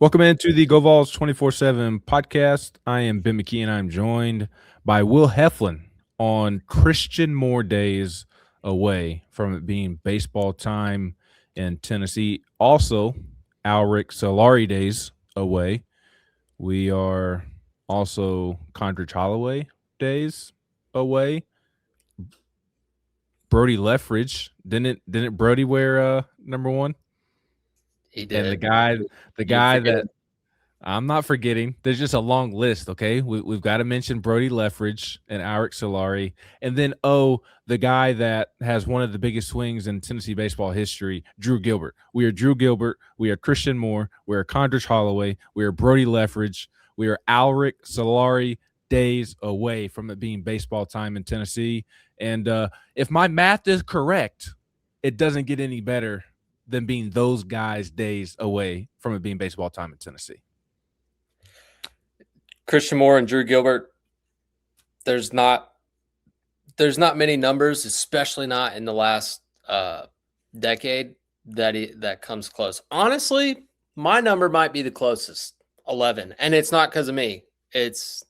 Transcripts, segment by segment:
Welcome into the Go Vols 24/7 podcast. I am Ben McKee, and I'm joined by Will Heflin on Christian Moore days away from it being baseball time in Tennessee. Also, Alric Solari days away. We are also Condrich Holloway days away. Brody Leffridge didn't Brody wear number one? He did. And the guy that I'm not forgetting. There's just a long list, okay? We've got to mention Brody Leffridge and Ariel Solari. And then, the guy that has one of the biggest swings in Tennessee baseball history, Drew Gilbert. We are Drew Gilbert. We are Christian Moore. We are Condrich Holloway. We are Brody Leffridge. We are Ariel Solari days away from it being baseball time in Tennessee. And if my math is correct, it doesn't get any better than being those guys days away from it being baseball time in Tennessee. Christian Moore and Drew Gilbert, there's not many numbers, especially not in the last decade, that comes close. Honestly, my number might be the closest, 11, and it's not because of me. It's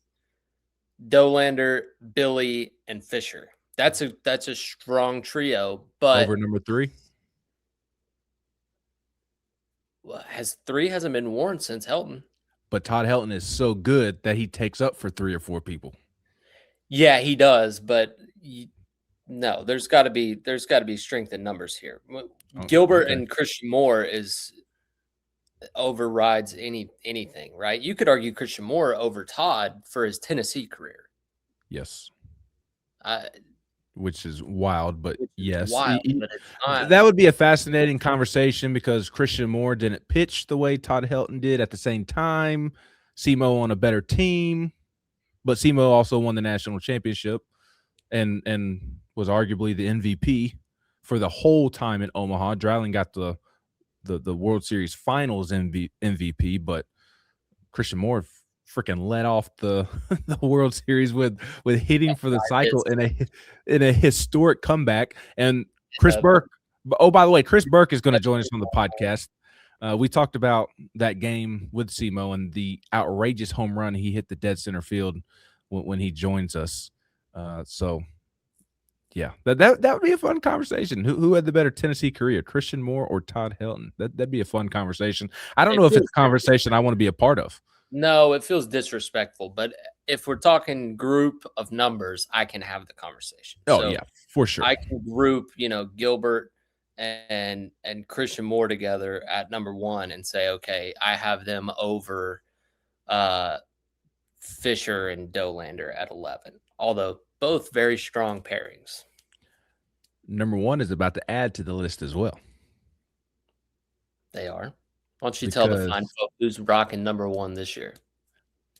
Dolander, Billy, and Fisher. That's a strong trio, but over number 3. Three hasn't been worn since Helton. But Todd Helton is so good that he takes up for 3 or 4 people. Yeah, he does, but no, there's got to be strength in numbers here. Gilbert and Christian Moore overrides anything, right? You could argue Christian Moore over Todd for his Tennessee career. Yes. Which is wild, but yes. Wild, but it's not. That would be a fascinating conversation because Christian Moore didn't pitch the way Todd Helton did at the same time. SEMO on a better team, but SEMO also won the national championship and was arguably the MVP for the whole time in Omaha. Dreiling got the World Series Finals MVP, but Christian Moore freaking let off the World Series with hitting for the cycle in a historic comeback. And Chris Burke. Oh, by the way, Chris Burke is going to join us on the podcast. We talked about that game with SEMO and the outrageous home run he hit the dead center field when he joins us. So, yeah, that would be a fun conversation. Who had the better Tennessee career, Christian Moore or Todd Helton? That'd be a fun conversation. I don't know if it's a conversation I want to be a part of. No, it feels disrespectful, but if we're talking group of numbers, I can have the conversation. Oh, yeah, for sure. I can group, Gilbert and Christian Moore together at number 1 and say, okay, I have them over Fisher and Dolander at 11, although both very strong pairings. Number 1 is about to add to the list as well. They are. Why don't you tell the fine folk who's rocking number 1 this year?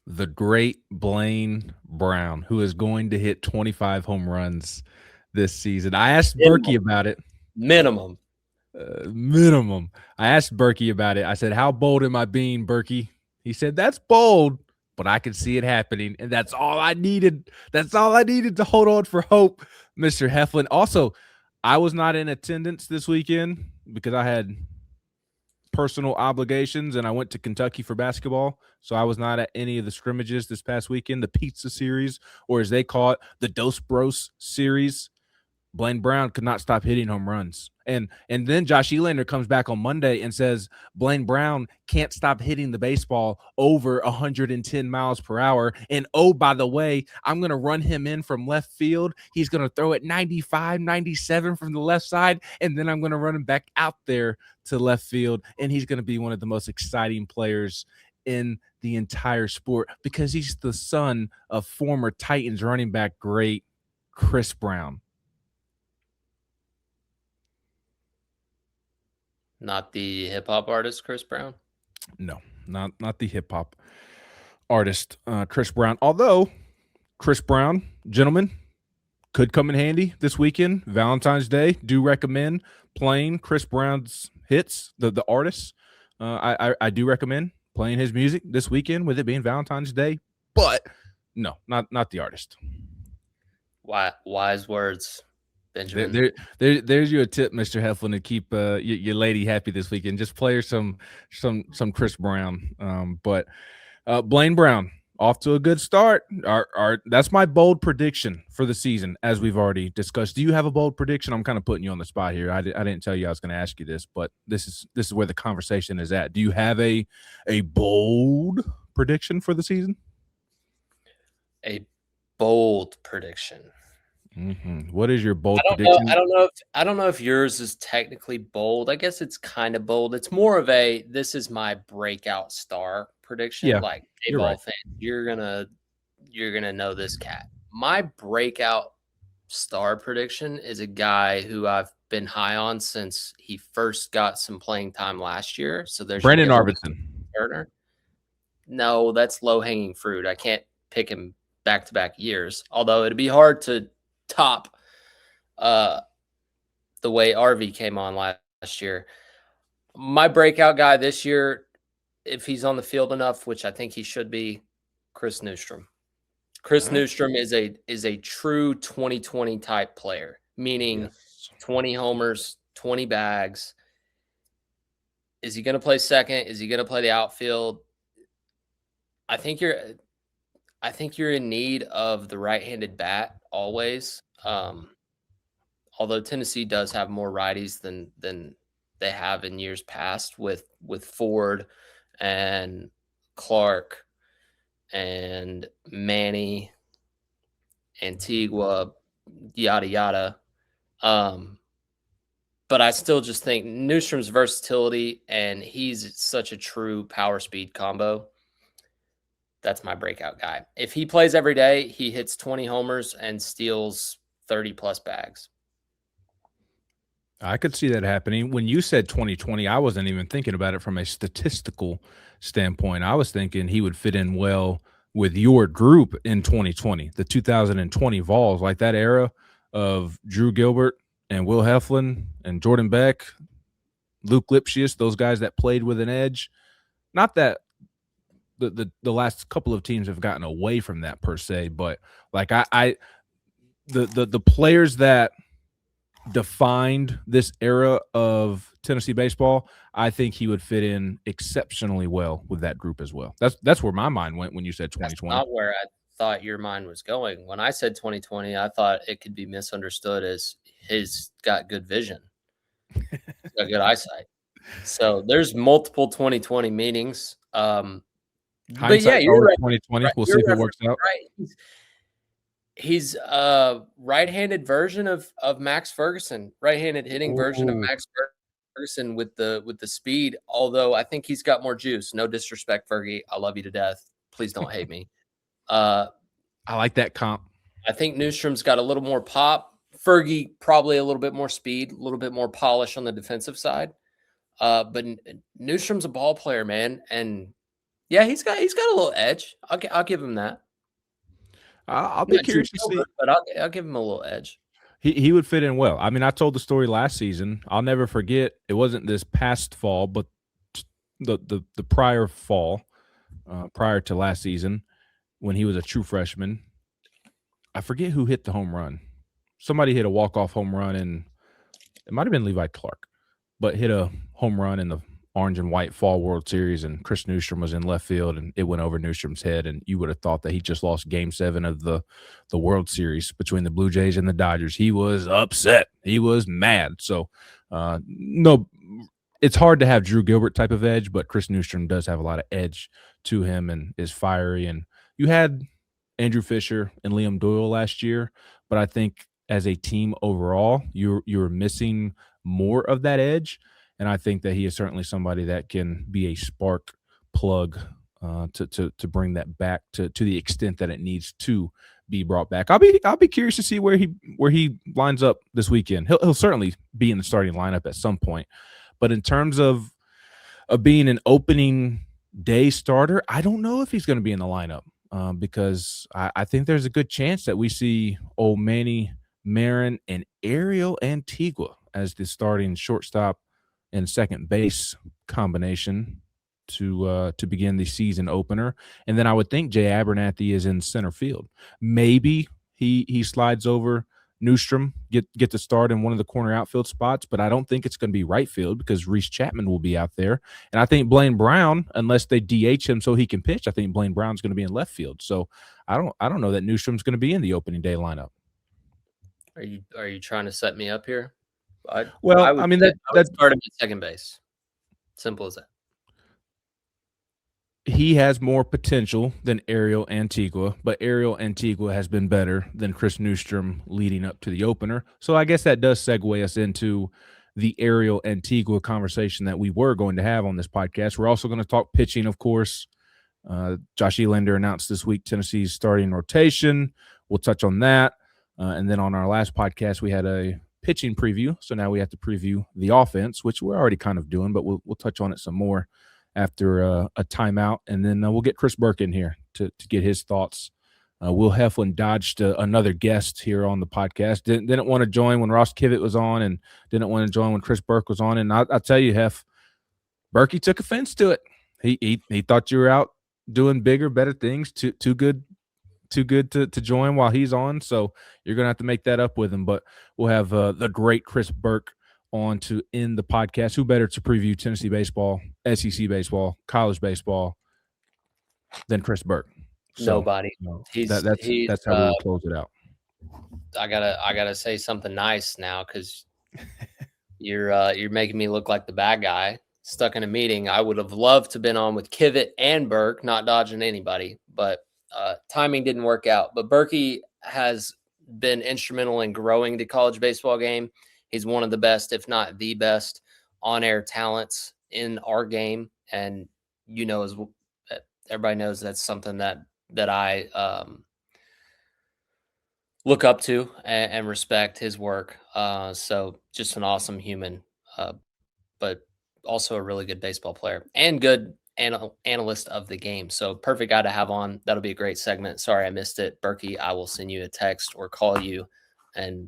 The great Blaine Brown, who is going to hit 25 home runs this season. I asked Berkey about it. Minimum. I asked Berkey about it. I said, how bold am I being, Berkey? He said, that's bold, but I can see it happening, and that's all I needed. That's all I needed to hold on for hope, Mr. Heflin. Also, I was not in attendance this weekend because I had personal obligations, and I went to Kentucky for basketball, so I was not at any of the scrimmages this past weekend, the pizza series, or as they call it, the Dos Bros series. Blaine Brown could not stop hitting home runs. And then Josh Elander comes back on Monday and says Blaine Brown can't stop hitting the baseball over 110 miles per hour. And, oh, by the way, I'm going to run him in from left field. He's going to throw it 95, 97 from the left side, and then I'm going to run him back out there to left field, and he's going to be one of the most exciting players in the entire sport because he's the son of former Titans running back great Chris Brown. Not the hip-hop artist Chris Brown? No, not the hip-hop artist Chris Brown. Although Chris Brown, gentlemen, could come in handy this weekend, Valentine's Day. Do recommend playing Chris Brown's hits, the artist. I do recommend playing his music this weekend with it being Valentine's Day. But no, not the artist. Wise words. Benjamin. There's your tip, Mr. Heflin, to keep your lady happy this weekend. Just play her some Chris Brown. But Blaine Brown off to a good start. That's my bold prediction for the season, as we've already discussed. Do you have a bold prediction? I'm kind of putting you on the spot here. I didn't tell you I was going to ask you this, but this is where the conversation is at. Do you have a bold prediction for the season? A bold prediction. Mm-hmm. What is your bold prediction? I don't know if yours is technically bold. I guess it's kind of bold. It's more of a this is my breakout star prediction. Yeah, like, hey, ball fan, you're gonna know this cat. My breakout star prediction is a guy who I've been high on since he first got some playing time last year. So there's Brandon Arvidsson. No, that's low hanging fruit. I can't pick him back-to-back years, although it'd be hard to top the way RV came on last year. My breakout guy this year, if he's on the field enough, which I think he should be, Chris Newstrom. Chris Newstrom is a true 2020 type player, meaning 20 homers, 20 bags. Is he going to play second? Is he going to play the outfield? I think you're in need of the right-handed bat always. Although Tennessee does have more righties than they have in years past with Ford and Clark and Manny, Antigua, yada yada. But I still just think Newstrom's versatility, and he's such a true power speed combo. That's my breakout guy. If he plays every day, he hits 20 homers and steals 30 plus bags. I could see that happening. When you said 2020, I wasn't even thinking about it from a statistical standpoint. I was thinking he would fit in well with your group in 2020, the 2020 Vols, like that era of Drew Gilbert and Will Heflin and Jordan Beck, Luke Lipschius, those guys that played with an edge. Not that the last couple of teams have gotten away from that per se, but like the players that defined this era of Tennessee baseball, I think he would fit in exceptionally well with that group as well. That's where my mind went when you said 2020. That's not where I thought your mind was going. When I said 2020, I thought it could be misunderstood as he's got good vision, he's got good eyesight. So there's multiple 2020 meanings. But yeah, you're right. 2020. We'll see if it works out. Right. He's a right-handed version of Max Ferguson, right-handed hitting version of Max Ferguson with the speed. Although I think he's got more juice. No disrespect, Fergie. I love you to death. Please don't hate me. I like that comp. I think Newstrom's got a little more pop. Fergie probably a little bit more speed, a little bit more polish on the defensive side. But Newstrom's a ball player, man, and yeah, he's got a little edge. I'll give him that. I'll be curious to see, but I'll give him a little edge. He would fit in well. I mean, I told the story last season. I'll never forget. It wasn't this past fall, but the prior fall, prior to last season, when he was a true freshman. I forget who hit the home run. Somebody hit a walk-off home run, and it might have been Levi Clark, but hit a home run in the Orange and White Fall World Series, and Chris Newstrom was in left field, and it went over Newstrom's head, and you would have thought that he just lost Game 7 of the World Series between the Blue Jays and the Dodgers. He was upset. He was mad. So, no, it's hard to have Drew Gilbert type of edge, but Chris Newstrom does have a lot of edge to him and is fiery. And you had Andrew Fisher and Liam Doyle last year, but I think as a team overall, you're missing more of that edge. And I think that he is certainly somebody that can be a spark plug to bring that back to the extent that it needs to be brought back. I'll be curious to see where he lines up this weekend. He'll certainly be in the starting lineup at some point. But in terms of being an opening day starter, I don't know if he's going to be in the lineup because I think there's a good chance that we see old Manny Marin and Ariel Antigua as the starting shortstop and second base combination to begin the season opener. And then I would think Jay Abernathy is in center field. Maybe he slides over Newstrom get the start in one of the corner outfield spots, but I don't think it's going to be right field because Reese Chapman will be out there. And I think Blaine Brown, unless they DH him so he can pitch, I think Blaine Brown's going to be in left field. So I don't know that Newstrom's going to be in the opening day lineup. Are you trying to set me up here? I I mean, would start him at second base. Simple as that. He has more potential than Ariel Antigua, but Ariel Antigua has been better than Chris Newstrom leading up to the opener. So I guess that does segue us into the Ariel Antigua conversation that we were going to have on this podcast. We're also going to talk pitching, of course. Josh Elander announced this week Tennessee's starting rotation. We'll touch on that. And then on our last podcast, we had a pitching preview. So now we have to preview the offense, which we're already kind of doing, but we'll touch on it some more after a timeout. And then we'll get Chris Burke in here to get his thoughts. Will Heflin dodged another guest here on the podcast. Didn't want to join when Ross Kivett was on and didn't want to join when Chris Burke was on. And I'll tell you, Hef, Burkey took offense to it. He thought you were out doing bigger, better things, too good to join while he's on. So you're going to have to make that up with him. But we'll have the great Chris Burke on to end the podcast. Who better to preview Tennessee baseball, SEC baseball, college baseball than Chris Burke? So, nobody. That's how we'll close it out. I gotta say something nice now because you're making me look like the bad guy stuck in a meeting. I would have loved to have been on with Kivett and Burke, not dodging anybody, but timing didn't work out. But Berkey has been instrumental in growing the college baseball game. He's one of the best, if not the best, on-air talents in our game. And as everybody knows, that's something that I look up to and respect his work. So just an awesome human, but also a really good baseball player and good analyst of the game. So perfect guy to have on. That'll be a great segment. Sorry I missed it. Berkey, I will send you a text or call you and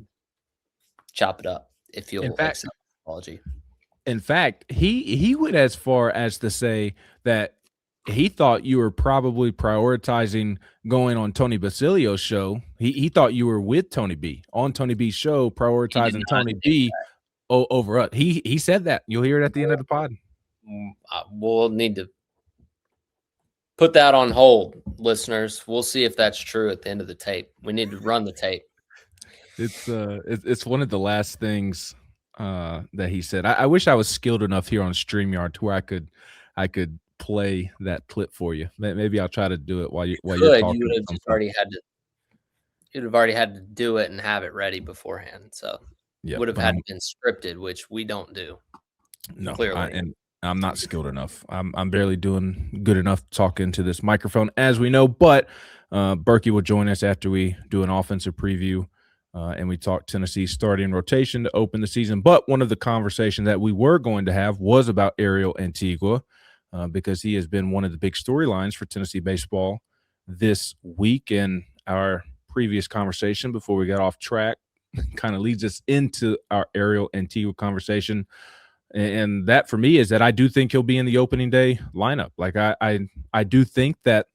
chop it up if you'll accept the apology. In fact, he went as far as to say that he thought you were probably prioritizing going on Tony Basilio's show. He thought you were with Tony B on Tony B's show, prioritizing Tony B over us. He said that. You'll hear it at the end of the pod. We'll need to put that on hold, listeners. We'll see if that's true at the end of the tape. We need to run the tape. It's one of the last things that he said. I wish I was skilled enough here on StreamYard to where I could play that clip for you. Maybe I'll try to do it while you're talking. You would have already had to do it and have it ready beforehand. So it would have had to been scripted, which we don't do. No, clearly. And I'm not skilled enough. I'm barely doing good enough talking to this microphone, as we know. But Berkey will join us after we do an offensive preview. And we talked Tennessee's starting rotation to open the season. But one of the conversations that we were going to have was about Ariel Antigua because he has been one of the big storylines for Tennessee baseball this week. And our previous conversation before we got off track kind of leads us into our Ariel Antigua conversation. And that for me is that I do think he'll be in the opening day lineup. Like I do think that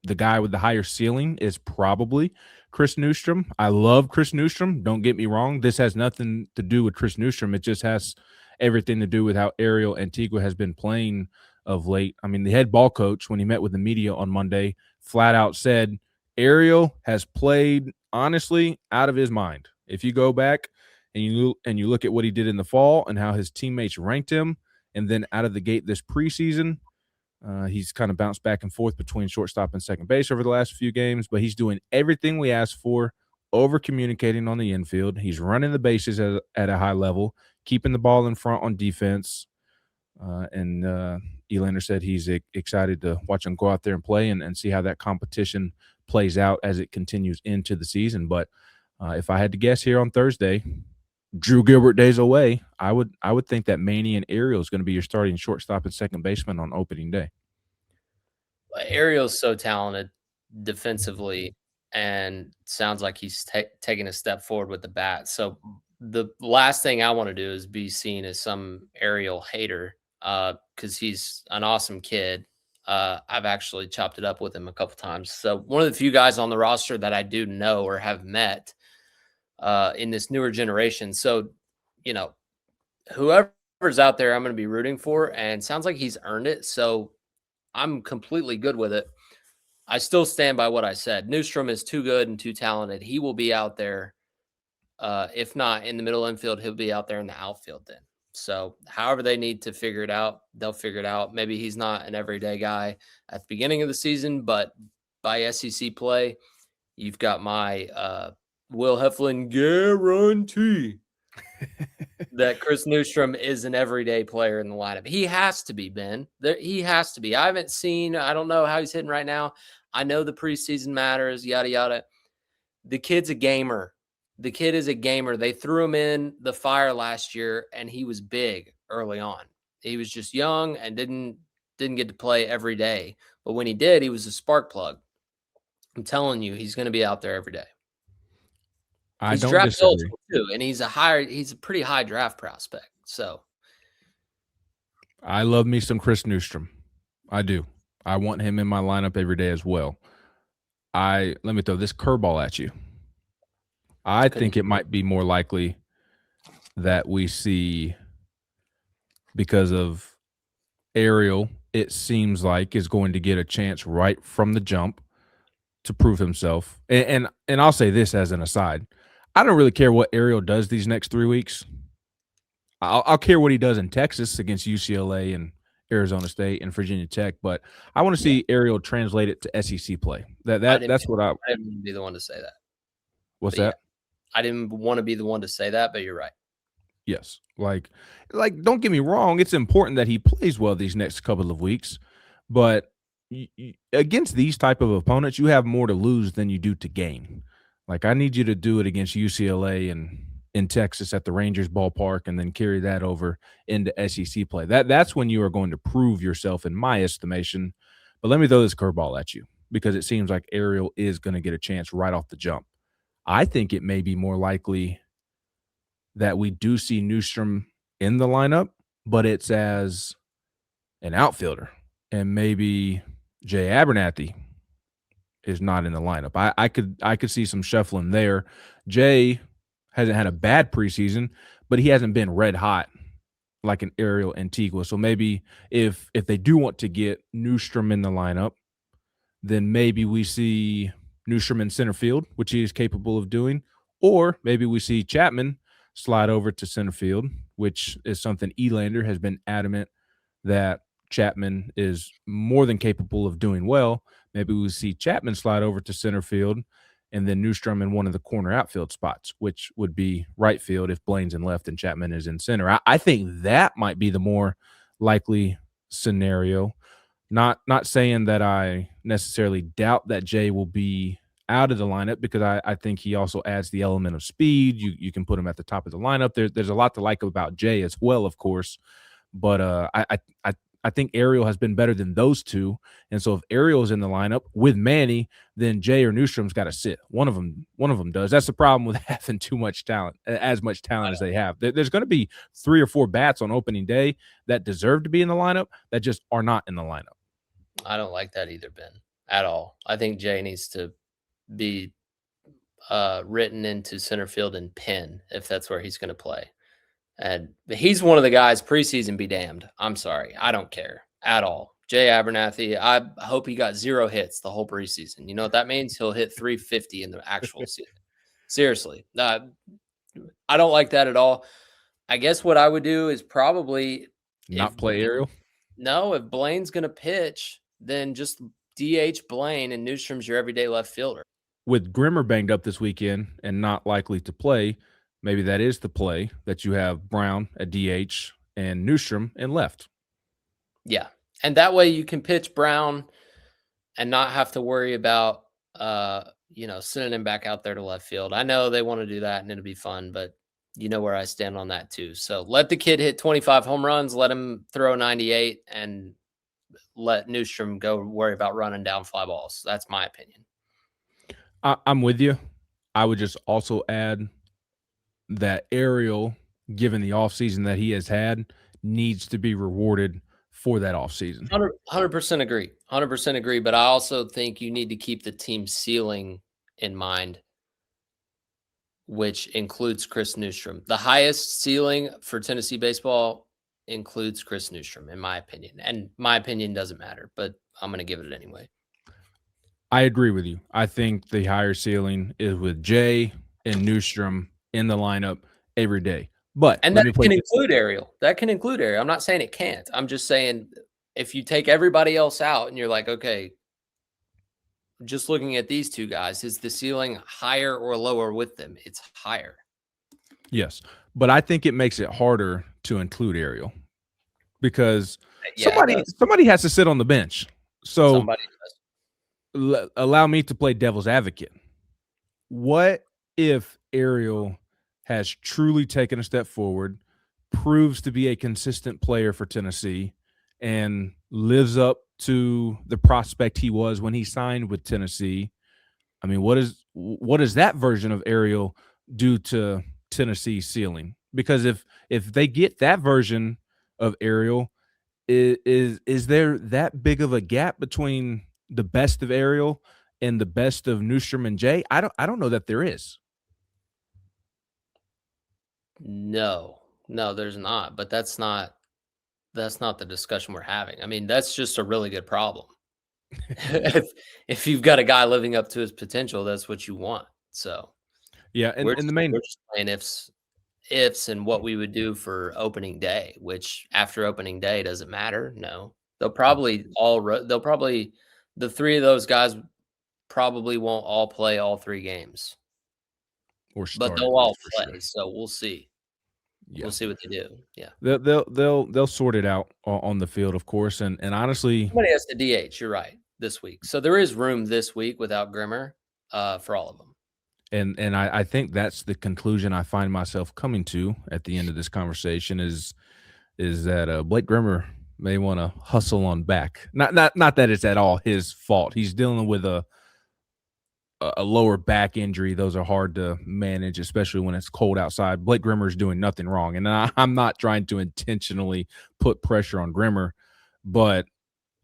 the guy with the higher ceiling is probably Chris Newstrom. I love Chris Newstrom. Don't get me wrong. This has nothing to do with Chris Newstrom. It just has everything to do with how Ariel Antigua has been playing of late. I mean, the head ball coach, when he met with the media on Monday, flat out said Ariel has played, honestly, out of his mind. If you go back and you look at what he did in the fall and how his teammates ranked him, and then out of the gate this preseason, he's kind of bounced back and forth between shortstop and second base over the last few games, but he's doing everything we asked for, over-communicating on the infield. He's running the bases at a high level, keeping the ball in front on defense. And Elander said he's excited to watch him go out there and play and see how that competition plays out as it continues into the season. But if I had to guess here on Thursday, Drew Gilbert days away, I would think that Manny and Ariel is going to be your starting shortstop and second baseman on opening day. Ariel's so talented defensively and sounds like he's taking a step forward with the bat. So the last thing I want to do is be seen as some Ariel hater because he's an awesome kid. I've actually chopped it up with him a couple times. So one of the few guys on the roster that I do know or have met in this newer generation. So, whoever's out there, I'm going to be rooting for, and sounds like he's earned it. So I'm completely good with it. I still stand by what I said. Newstrom is too good and too talented. He will be out there. If not in the middle infield, he'll be out there in the outfield then. So however they need to figure it out, they'll figure it out. Maybe he's not an everyday guy at the beginning of the season, but by SEC play, you've got my Will Heflin guarantee that Chris Newstrom is an everyday player in the lineup. He has to be, Ben. He has to be. I don't know how he's hitting right now. I know the preseason matters, yada, yada. The kid's a gamer. The kid is a gamer. They threw him in the fire last year, and he was big early on. He was just young and didn't get to play every day. But when he did, he was a spark plug. I'm telling you, he's going to be out there every day. I don't disagree. Too, and he's a pretty high draft prospect. So I love me some Chris Newstrom. I do. I want him in my lineup every day as well. Let me throw this curveball at you. I think it might be more likely that we see, because of Ariel, it seems like is going to get a chance right from the jump to prove himself. And I'll say this as an aside. I don't really care what Ariel does these next 3 weeks. I'll care what he does in Texas against UCLA and Arizona State and Virginia Tech, but I want to see Ariel translate it to SEC play. That's what I didn't be the one to say that. What's that? I didn't want to be the one to say that, but you're right. Yes. Like don't get me wrong, it's important that he plays well these next couple of weeks, but against these type of opponents, you have more to lose than you do to gain. Like, I need you to do it against UCLA and in Texas at the Rangers ballpark, and then carry that over into SEC play. That's when you are going to prove yourself, in my estimation. But let me throw this curveball at you, because it seems like Ariel is going to get a chance right off the jump. I think it may be more likely that we do see Newstrom in the lineup, but it's as an outfielder, and maybe Jay Abernathy is not in the lineup. I could see some shuffling there. Jay hasn't had a bad preseason, but he hasn't been red hot like an Ariel Antigua. So maybe if they do want to get Newstrom in the lineup, then maybe we see Newstrom in center field, which he is capable of doing, or maybe we see Chapman slide over to center field, which is something Elander has been adamant that Chapman is more than capable of doing well. Maybe we see Chapman slide over to center field, and then Newstrom in one of the corner outfield spots, which would be right field if Blaine's in left and Chapman is in center. I think that might be the more likely scenario. Not saying that I necessarily doubt that Jay will be out of the lineup, because I think he also adds the element of speed. You can put him at the top of the lineup. There's a lot to like about Jay as well, of course. But I think Ariel has been better than those two. And so if Ariel's in the lineup with Manny, then Jay or Newstrom's got to sit. One of them does. That's the problem with having too much talent, as much talent as they have. There's going to be 3 or 4 bats on opening day that deserve to be in the lineup that just are not in the lineup. I don't like that either, Ben, at all. I think Jay needs to be written into center field and pin if that's where he's going to play. And he's one of the guys, preseason be damned. I'm sorry. I don't care at all. Jay Abernathy, I hope he got 0 hits the whole preseason. You know what that means? He'll hit 350 in the actual season. Seriously. I don't like that at all. I guess what I would do is probably not play Ariel. No, if Blaine's going to pitch, then just DH Blaine, and Newstrom's your everyday left fielder. With Grimmer banged up this weekend and not likely to play, maybe that is the play, that you have Brown at DH and Newstrom in left. Yeah. And that way you can pitch Brown and not have to worry about, sending him back out there to left field. I know they want to do that and it'll be fun, but you know where I stand on that too. So let the kid hit 25 home runs, let him throw 98, and let Newstrom go worry about running down fly balls. That's my opinion. I'm with you. I would just also add that Ariel, given the offseason that he has had, needs to be rewarded for that offseason. 100% agree. 100% agree. But I also think you need to keep the team ceiling in mind. which includes Chris Newstrom. The highest ceiling for Tennessee baseball includes Chris Newstrom, in my opinion. And my opinion doesn't matter, but I'm going to give it anyway. I agree with you. I think the higher ceiling is with Jay and Newstrom in the lineup every day. But and let that me play. can include Ariel. That can include Ariel. I'm not saying it can't. I'm just saying if you take everybody else out and you're like, okay, just looking at these two guys, is the ceiling higher or lower with them? It's higher. Yes, but I think it makes it harder to include Ariel because Yeah, it does. somebody has to sit on the bench. So Somebody does. allow me to play devil's advocate. What if Ariel has truly taken a step forward, proves to be a consistent player for Tennessee, and lives up to the prospect he was when he signed with Tennessee? I mean, what does that version of Ariel do to Tennessee's ceiling? Because if they get that version of Ariel, is there that big of a gap between the best of Ariel and the best of Newstrom and Jay? I don't know that there is. No, there's not. But that's not the discussion we're having. I mean, that's just a really good problem. if you've got a guy living up to his potential, that's what you want. So Yeah, and we're the main just playing ifs and what we would do for opening day, which after opening day doesn't matter. No, they'll probably the three of those guys probably won't all play all 3 games, or but start they'll all for play. sure. So we'll see. Yeah. We'll see what they do. Yeah. They'll sort it out on the field, of course, and honestly, Somebody has to DH. You're right. This week, so there is room this week without Grimmer for all of them. and I think that's the conclusion I find myself coming to at the end of this conversation is that Blake Grimmer may want to hustle on back. Not that it's at all his fault. He's dealing with a lower back injury. Those are hard to manage, especially when it's cold outside. Blake Grimmer's doing nothing wrong, and I'm not trying to intentionally put pressure on Grimmer, but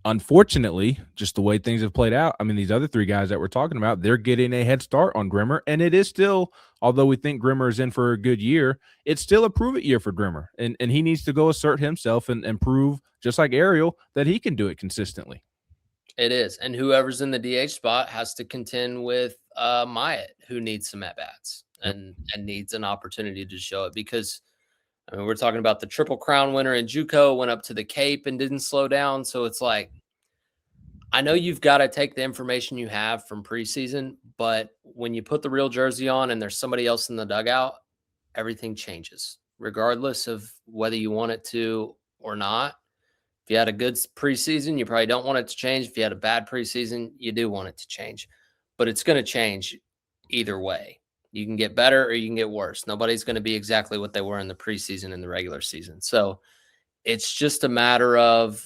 unfortunately, just the way things have played out, I mean, these other 3 guys that we're talking about, they're getting a head start on Grimmer, and it is still, although we think Grimmer is in for a good year, it's still a prove-it year for Grimmer, and he needs to go assert himself and prove, just like Ariel, that he can do it consistently. It is, and whoever's in the DH spot has to contend with Myatt, who needs some at-bats and needs an opportunity to show it because, I mean, we're talking about the Triple Crown winner in JUCO, went up to the Cape and didn't slow down. So it's like, I know you've got to take the information you have from preseason, but when you put the real jersey on and there's somebody else in the dugout, everything changes, regardless of whether you want it to or not. If you had a good preseason, you probably don't want it to change. If you had a bad preseason, you do want it to change. But it's going to change either way. You can get better or you can get worse. Nobody's going to be exactly what they were in the preseason and the regular season. So it's just a matter of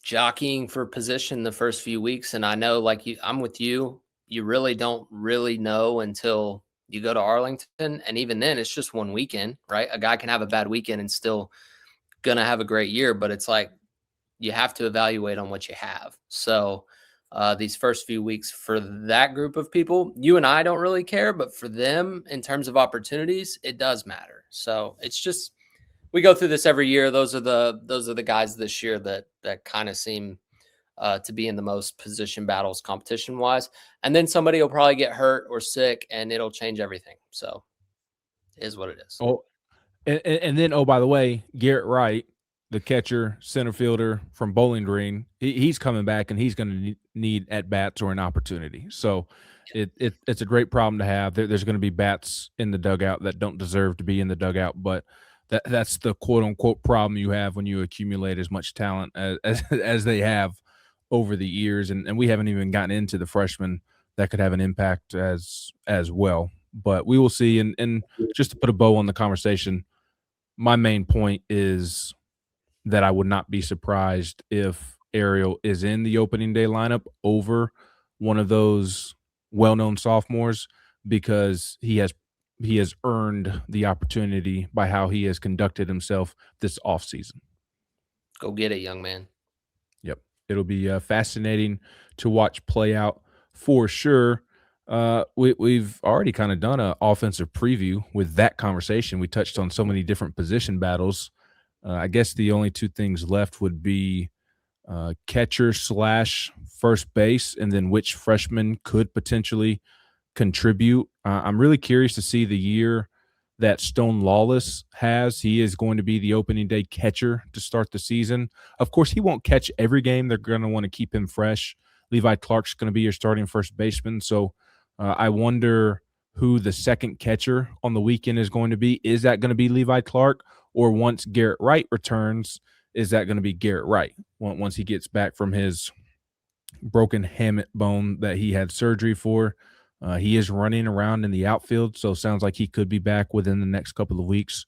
jockeying for position the first few weeks. And I know, like I'm with you. You really don't really know until you go to Arlington. And even then, it's just one weekend, right? A guy can have a bad weekend and still going to have a great year. But it's like you have to evaluate on what you have. So these first few weeks for that group of people, you and I don't really care. But for them, in terms of opportunities, it does matter. So it's just, we go through this every year. Those are the guys this year that kind of seem to be in the most position battles competition wise. And then somebody will probably get hurt or sick and it'll change everything. So it is what it is. Oh, and then, by the way, Garrett Wright, the catcher, center fielder from Bowling Green, he's coming back and he's going to need at bats or an opportunity. So it's a great problem to have. There's going to be bats in the dugout that don't deserve to be in the dugout, but that's the quote unquote problem you have when you accumulate as much talent as they have over the years. And we haven't even gotten into the freshmen that could have an impact as well. But we will see. And just to put a bow on the conversation, my main point is that I would not be surprised if Ariel is in the opening day lineup over one of those well-known sophomores because he has earned the opportunity by how he has conducted himself this offseason. Go get it, young man. Yep. It'll be fascinating to watch play out for sure. We've already kind of done an offensive preview with that conversation. We touched on so many different position battles. I guess the only two things left would be catcher slash first base, and then which freshman could potentially contribute. I'm really curious to see the year that Stone Lawless has. He is going to be the opening day catcher to start the season. Of course, he won't catch every game. They're going to want to keep him fresh. Levi Clark's going to be your starting first baseman. So I wonder who the second catcher on the weekend is going to be. Is that going to be Levi Clark? Or once Garrett Wright returns, is that going to be Garrett Wright once he gets back from his broken hamate bone that he had surgery for? He is running around in the outfield, so sounds like he could be back within the next couple of weeks,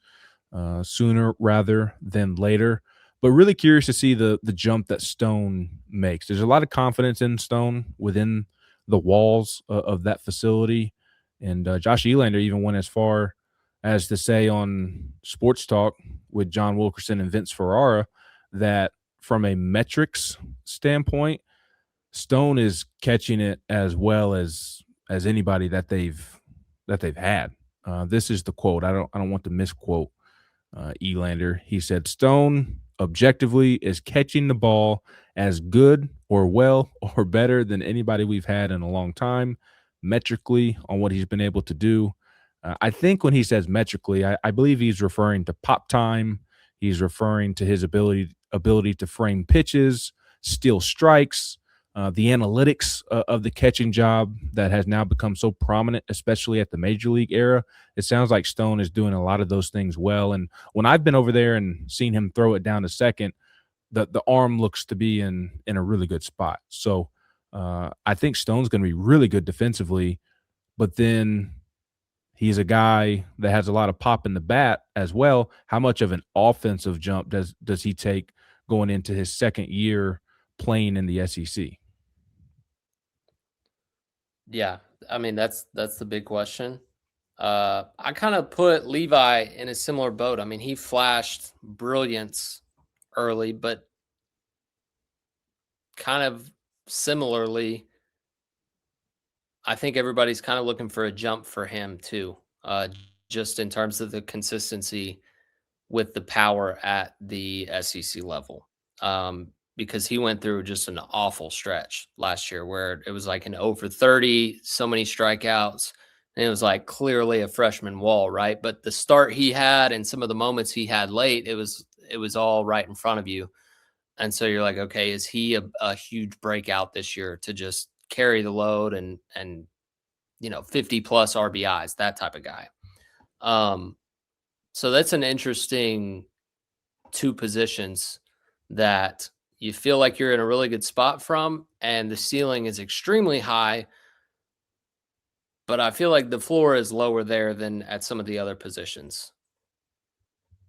sooner rather than later. But really curious to see the jump that Stone makes. There's a lot of confidence in Stone within the walls of that facility, and Josh Elander even went as far as to say on Sports Talk with John Wilkerson and Vince Ferrara that from a metrics standpoint, Stone is catching it as well as anybody that they've had. This is the quote. I don't want to misquote Elander. He said, "Stone objectively is catching the ball as good or well or better than anybody we've had in a long time, metrically on what he's been able to do." I think when he says metrically, I believe he's referring to pop time. He's referring to his ability to frame pitches, steal strikes, the analytics of the catching job that has now become so prominent, especially at the major league era. It sounds like Stone is doing a lot of those things well. And when I've been over there and seen him throw it down to second, the arm looks to be in a really good spot. So I think Stone's going to be really good defensively, but then he's a guy that has a lot of pop in the bat as well. How much of an offensive jump does he take going into his second year playing in the SEC? Yeah, I mean that's the big question. I kind of put Levi in a similar boat. I mean, he flashed brilliance early, but kind of similarly, I think everybody's kind of looking for a jump for him too, just in terms of the consistency with the power at the SEC level. Because he went through just an awful stretch last year where it was like an over 30, so many strikeouts. And it was like clearly a freshman wall, right? But the start he had and some of the moments he had late, it was all right in front of you. And so you're like, okay, is he a huge breakout this year to just carry the load and 50 plus RBIs, that type of guy. So that's an interesting two positions that you feel like you're in a really good spot from, and the ceiling is extremely high. But I feel like the floor is lower there than at some of the other positions,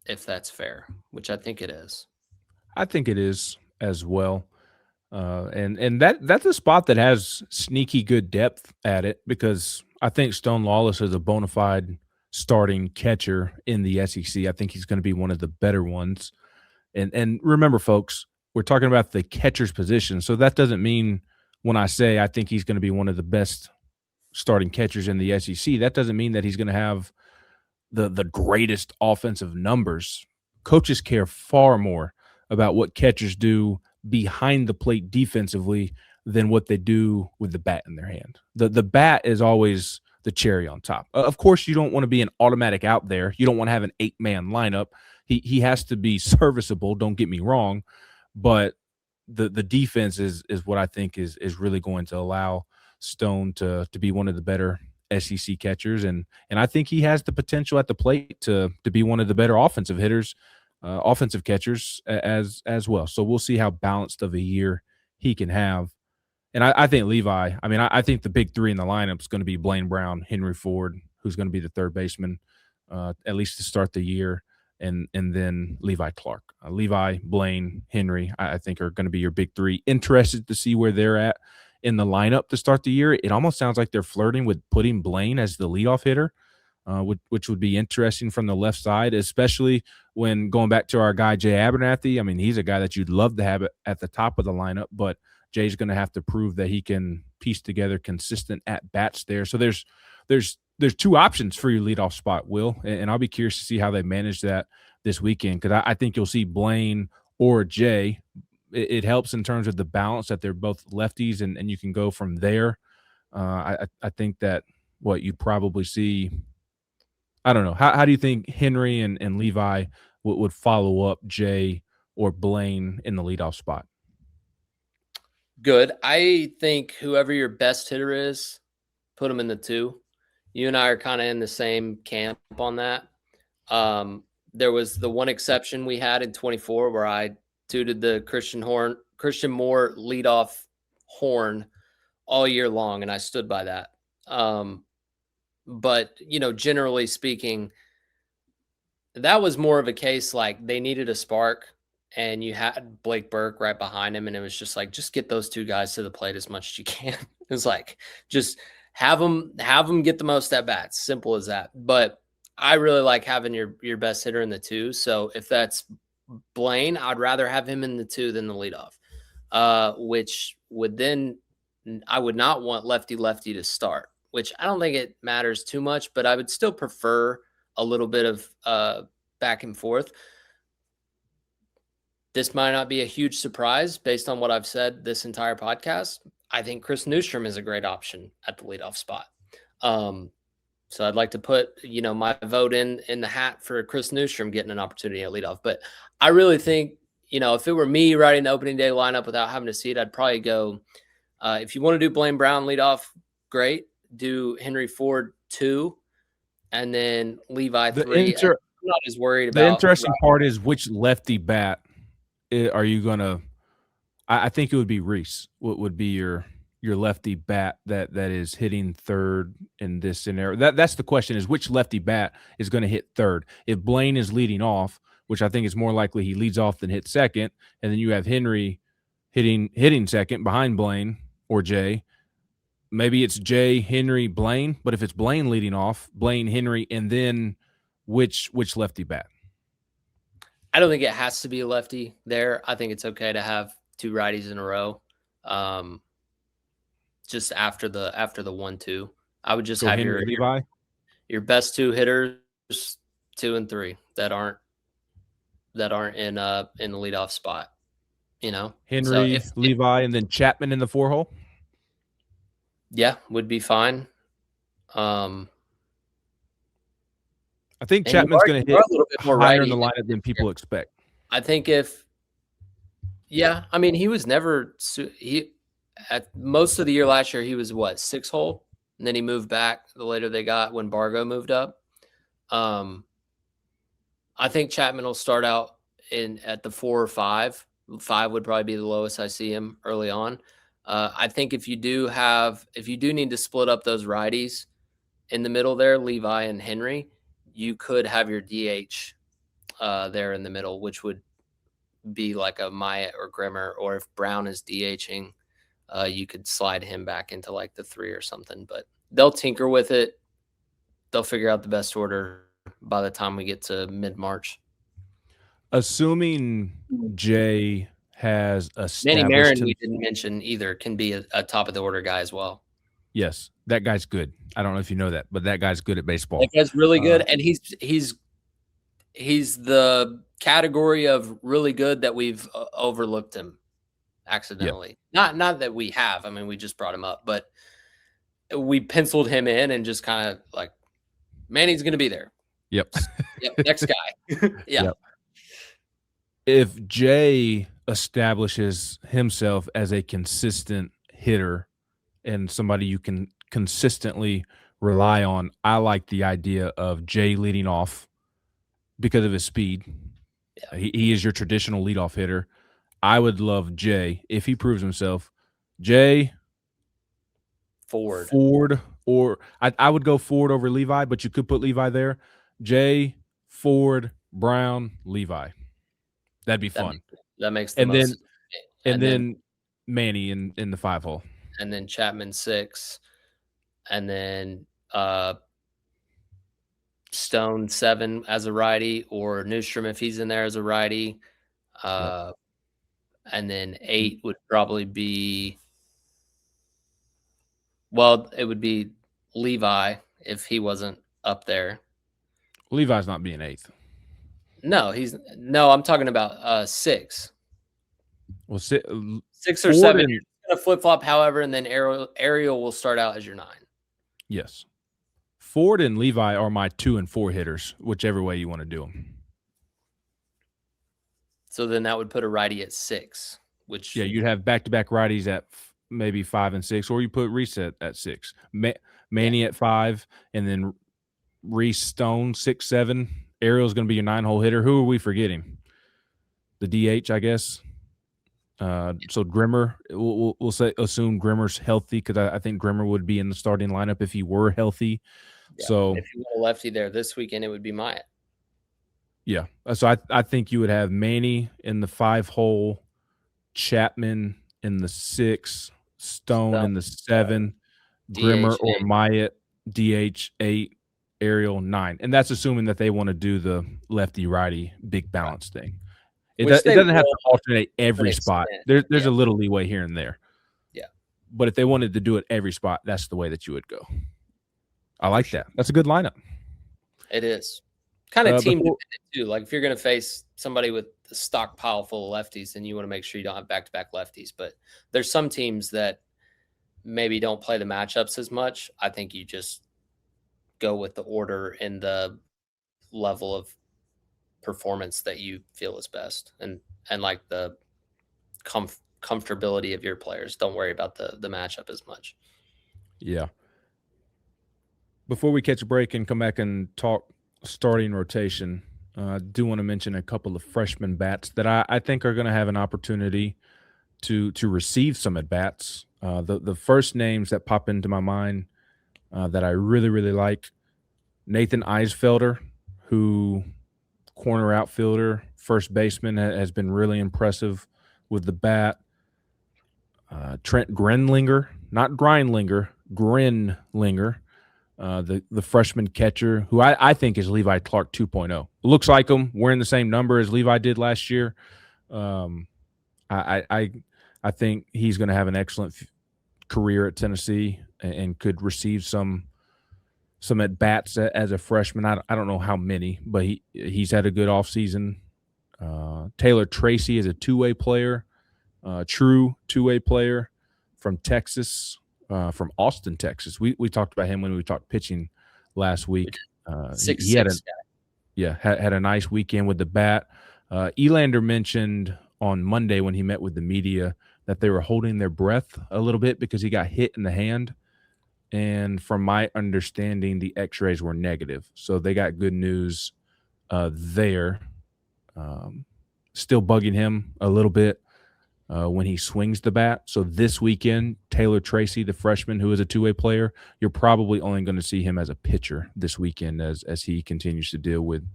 if that's fair, which I think it is. I think it is as well. And that's a spot that has sneaky good depth at it because I think Stone Lawless is a bona fide starting catcher in the SEC. I think he's going to be one of the better ones. And remember, folks, we're talking about the catcher's position. So that doesn't mean when I say I think he's going to be one of the best starting catchers in the SEC, that doesn't mean that he's going to have the greatest offensive numbers. Coaches care far more about what catchers do behind the plate defensively than what they do with the bat in their hand. The bat is always the cherry on top. Of course, you don't want to be an automatic out there. You don't want to have an 8-man lineup. He has to be serviceable, don't get me wrong, but the defense is what I think is really going to allow Stone to be one of the better SEC catchers, and I think he has the potential at the plate to be one of the better offensive hitters, offensive catchers as well. So we'll see how balanced of a year he can have. And I think Levi, I mean, I think the big three in the lineup is going to be Blaine Brown, Henry Ford, who's going to be the third baseman, at least to start the year, and then Levi Clark. Levi, Blaine, Henry, I think are going to be your big three. Interested to see where they're at in the lineup to start the year. It almost sounds like they're flirting with putting Blaine as the leadoff hitter, which would be interesting from the left side, especially when going back to our guy, Jay Abernathy. I mean, he's a guy that you'd love to have at the top of the lineup, but Jay's going to have to prove that he can piece together consistent at bats there. So there's two options for your leadoff spot, Will, and I'll be curious to see how they manage that this weekend, because I think you'll see Blaine or Jay. It helps in terms of the balance that they're both lefties, and you can go from there. I think that what you'd probably see. I don't know. How do you think Henry and Levi would follow up Jay or Blaine in the leadoff spot? Good. I think whoever your best hitter is, put him in the 2. You and I are kind of in the same camp on that. There was the one exception we had in 24 where I tooted the Christian Moore leadoff horn all year long, and I stood by that. But, generally speaking, that was more of a case like they needed a spark, and you had Blake Burke right behind him, and it was just like, just get those 2 guys to the plate as much as you can. It's like, just have them get the most at bats. Simple as that. But I really like having your best hitter in the 2. So if that's Blaine, I'd rather have him in the 2 than the leadoff, which would then I would not want lefty to start, which I don't think it matters too much, but I would still prefer a little bit of back and forth. This might not be a huge surprise based on what I've said this entire podcast. I think Chris Newstrom is a great option at the leadoff spot. So I'd like to put, my vote in the hat for Chris Newstrom getting an opportunity at leadoff. But I really think, if it were me writing the opening day lineup without having to see it, I'd probably go, if you want to do Blaine Brown leadoff, great. Do Henry Ford 2, and then Levi 3. I'm not as worried about. The interesting part is which lefty bat are you going to – I think it would be Reese. What would be your lefty bat that is hitting third in this scenario? That's the question, is which lefty bat is going to hit third? If Blaine is leading off, which I think is more likely he leads off than hits second, and then you have Henry hitting second behind Blaine or Jay, maybe it's Jay, Henry, Blaine. But if it's Blaine leading off, Blaine, Henry, and then which lefty bat? I don't think it has to be a lefty there. I think it's okay to have 2 righties in a row. Just after the 1-2, I would just have your best 2 hitters, 2 and 3 that aren't in the leadoff spot. Henry, so Levi, and then Chapman in the 4-hole. Yeah, would be fine. I think Chapman's going to hit a little bit more higher in the lineup than people expect. I think he was never at most of the year last year. He was 6-hole, and then he moved back the later they got when Bargo moved up. I think Chapman will start out at the 4 or 5. 5 would probably be the lowest I see him early on. I think if you do need to split up those righties in the middle there, Levi and Henry, you could have your DH there in the middle, which would be like a Myatt or Grimmer, or if Brown is DHing, you could slide him back into like the 3 or something. But they'll tinker with it. They'll figure out the best order by the time we get to mid-March. Assuming Jay has established Manny Marin, we didn't mention either, can be a top of the order guy as well. Yes, that guy's good. I don't know if you know that, but that guy's good at baseball. That guy's really good, and he's the category of really good that we've overlooked him accidentally. Yep. Not that we have. I mean, we just brought him up, but we penciled him in and just kind of like, Manny's going to be there. Yep. Yep. Next guy. Yeah. Yep. If Jay establishes himself as a consistent hitter and somebody you can consistently rely on, I like the idea of Jay leading off because of his speed. Yeah. He is your traditional leadoff hitter. I would love Jay, if he proves himself, Jay, Ford, or I would go Ford over Levi, but you could put Levi there. Jay, Ford, Brown, Levi. That'd be fun. That makes the most. And then Manny in the 5-hole. And then Chapman 6. And then Stone 7 as a righty, or Newstrom if he's in there as a righty. And then 8 would probably be, well, it would be Levi if he wasn't up there. Levi's not being 8th. No, I'm talking about 6. Well, 6 or Ford 7. and- You're going to flip flop, however, and then Ariel will start out as your 9. Yes. Ford and Levi are my 2 and 4 hitters, whichever way you want to do them. So then that would put a righty at 6, which you'd have back-to-back righties at maybe 5 and 6, or you put Reset at 6, Manny at 5, and then Reese Stone 6, 7. Ariel's going to be your 9-hole hitter. Who are we forgetting? The DH, I guess. So Grimmer, we'll assume Grimmer's healthy, because I think Grimmer would be in the starting lineup if he were healthy. Yeah. So if you want a lefty there this weekend, it would be Myatt. Yeah. So I think you would have Manny in the 5-hole, Chapman in the 6, Stone in the 7, Grimmer DH or 8. Myatt, DH 8, Ariel 9. And that's assuming that they want to do the lefty-righty big balance thing. It doesn't have to alternate every spot. There's a little leeway here and there. Yeah. But if they wanted to do it every spot, that's the way that you would go. I like that. That's a good lineup. It is. Kind of team dependent too. Like if you're going to face somebody with a stockpile full of lefties, then you want to make sure you don't have back-to-back lefties. But there's some teams that maybe don't play the matchups as much. I think you just go with the order and the level of performance that you feel is best, and like the comfortability of your players. Don't worry about the matchup as much. Yeah. Before we catch a break and come back and talk starting rotation, I do want to mention a couple of freshman bats that I think are going to have an opportunity to receive some at bats. The first names that pop into my mind that I really, really like: Nathan Eisfelder, who corner outfielder, first baseman, has been really impressive with the bat. Trent Grenlinger, not Grindlinger, Grenlinger, the freshman catcher, who I think is Levi Clark 2.0. Looks like him, wearing the same number as Levi did last year. I think he's going to have an excellent career at Tennessee and could receive some at bats as a freshman. I don't know how many, but he's had a good offseason. Taylor Tracy is a two-way player, true two-way player from Texas, from Austin, Texas. We talked about him when we talked pitching last week. He had had a nice weekend with the bat. Elander mentioned on Monday when he met with the media that they were holding their breath a little bit because he got hit in the hand. And from my understanding, the x-rays were negative. So they got good news there. Still bugging him a little bit when he swings the bat. So this weekend, Taylor Tracy, the freshman who is a two-way player, you're probably only going to see him as a pitcher this weekend as he continues to deal with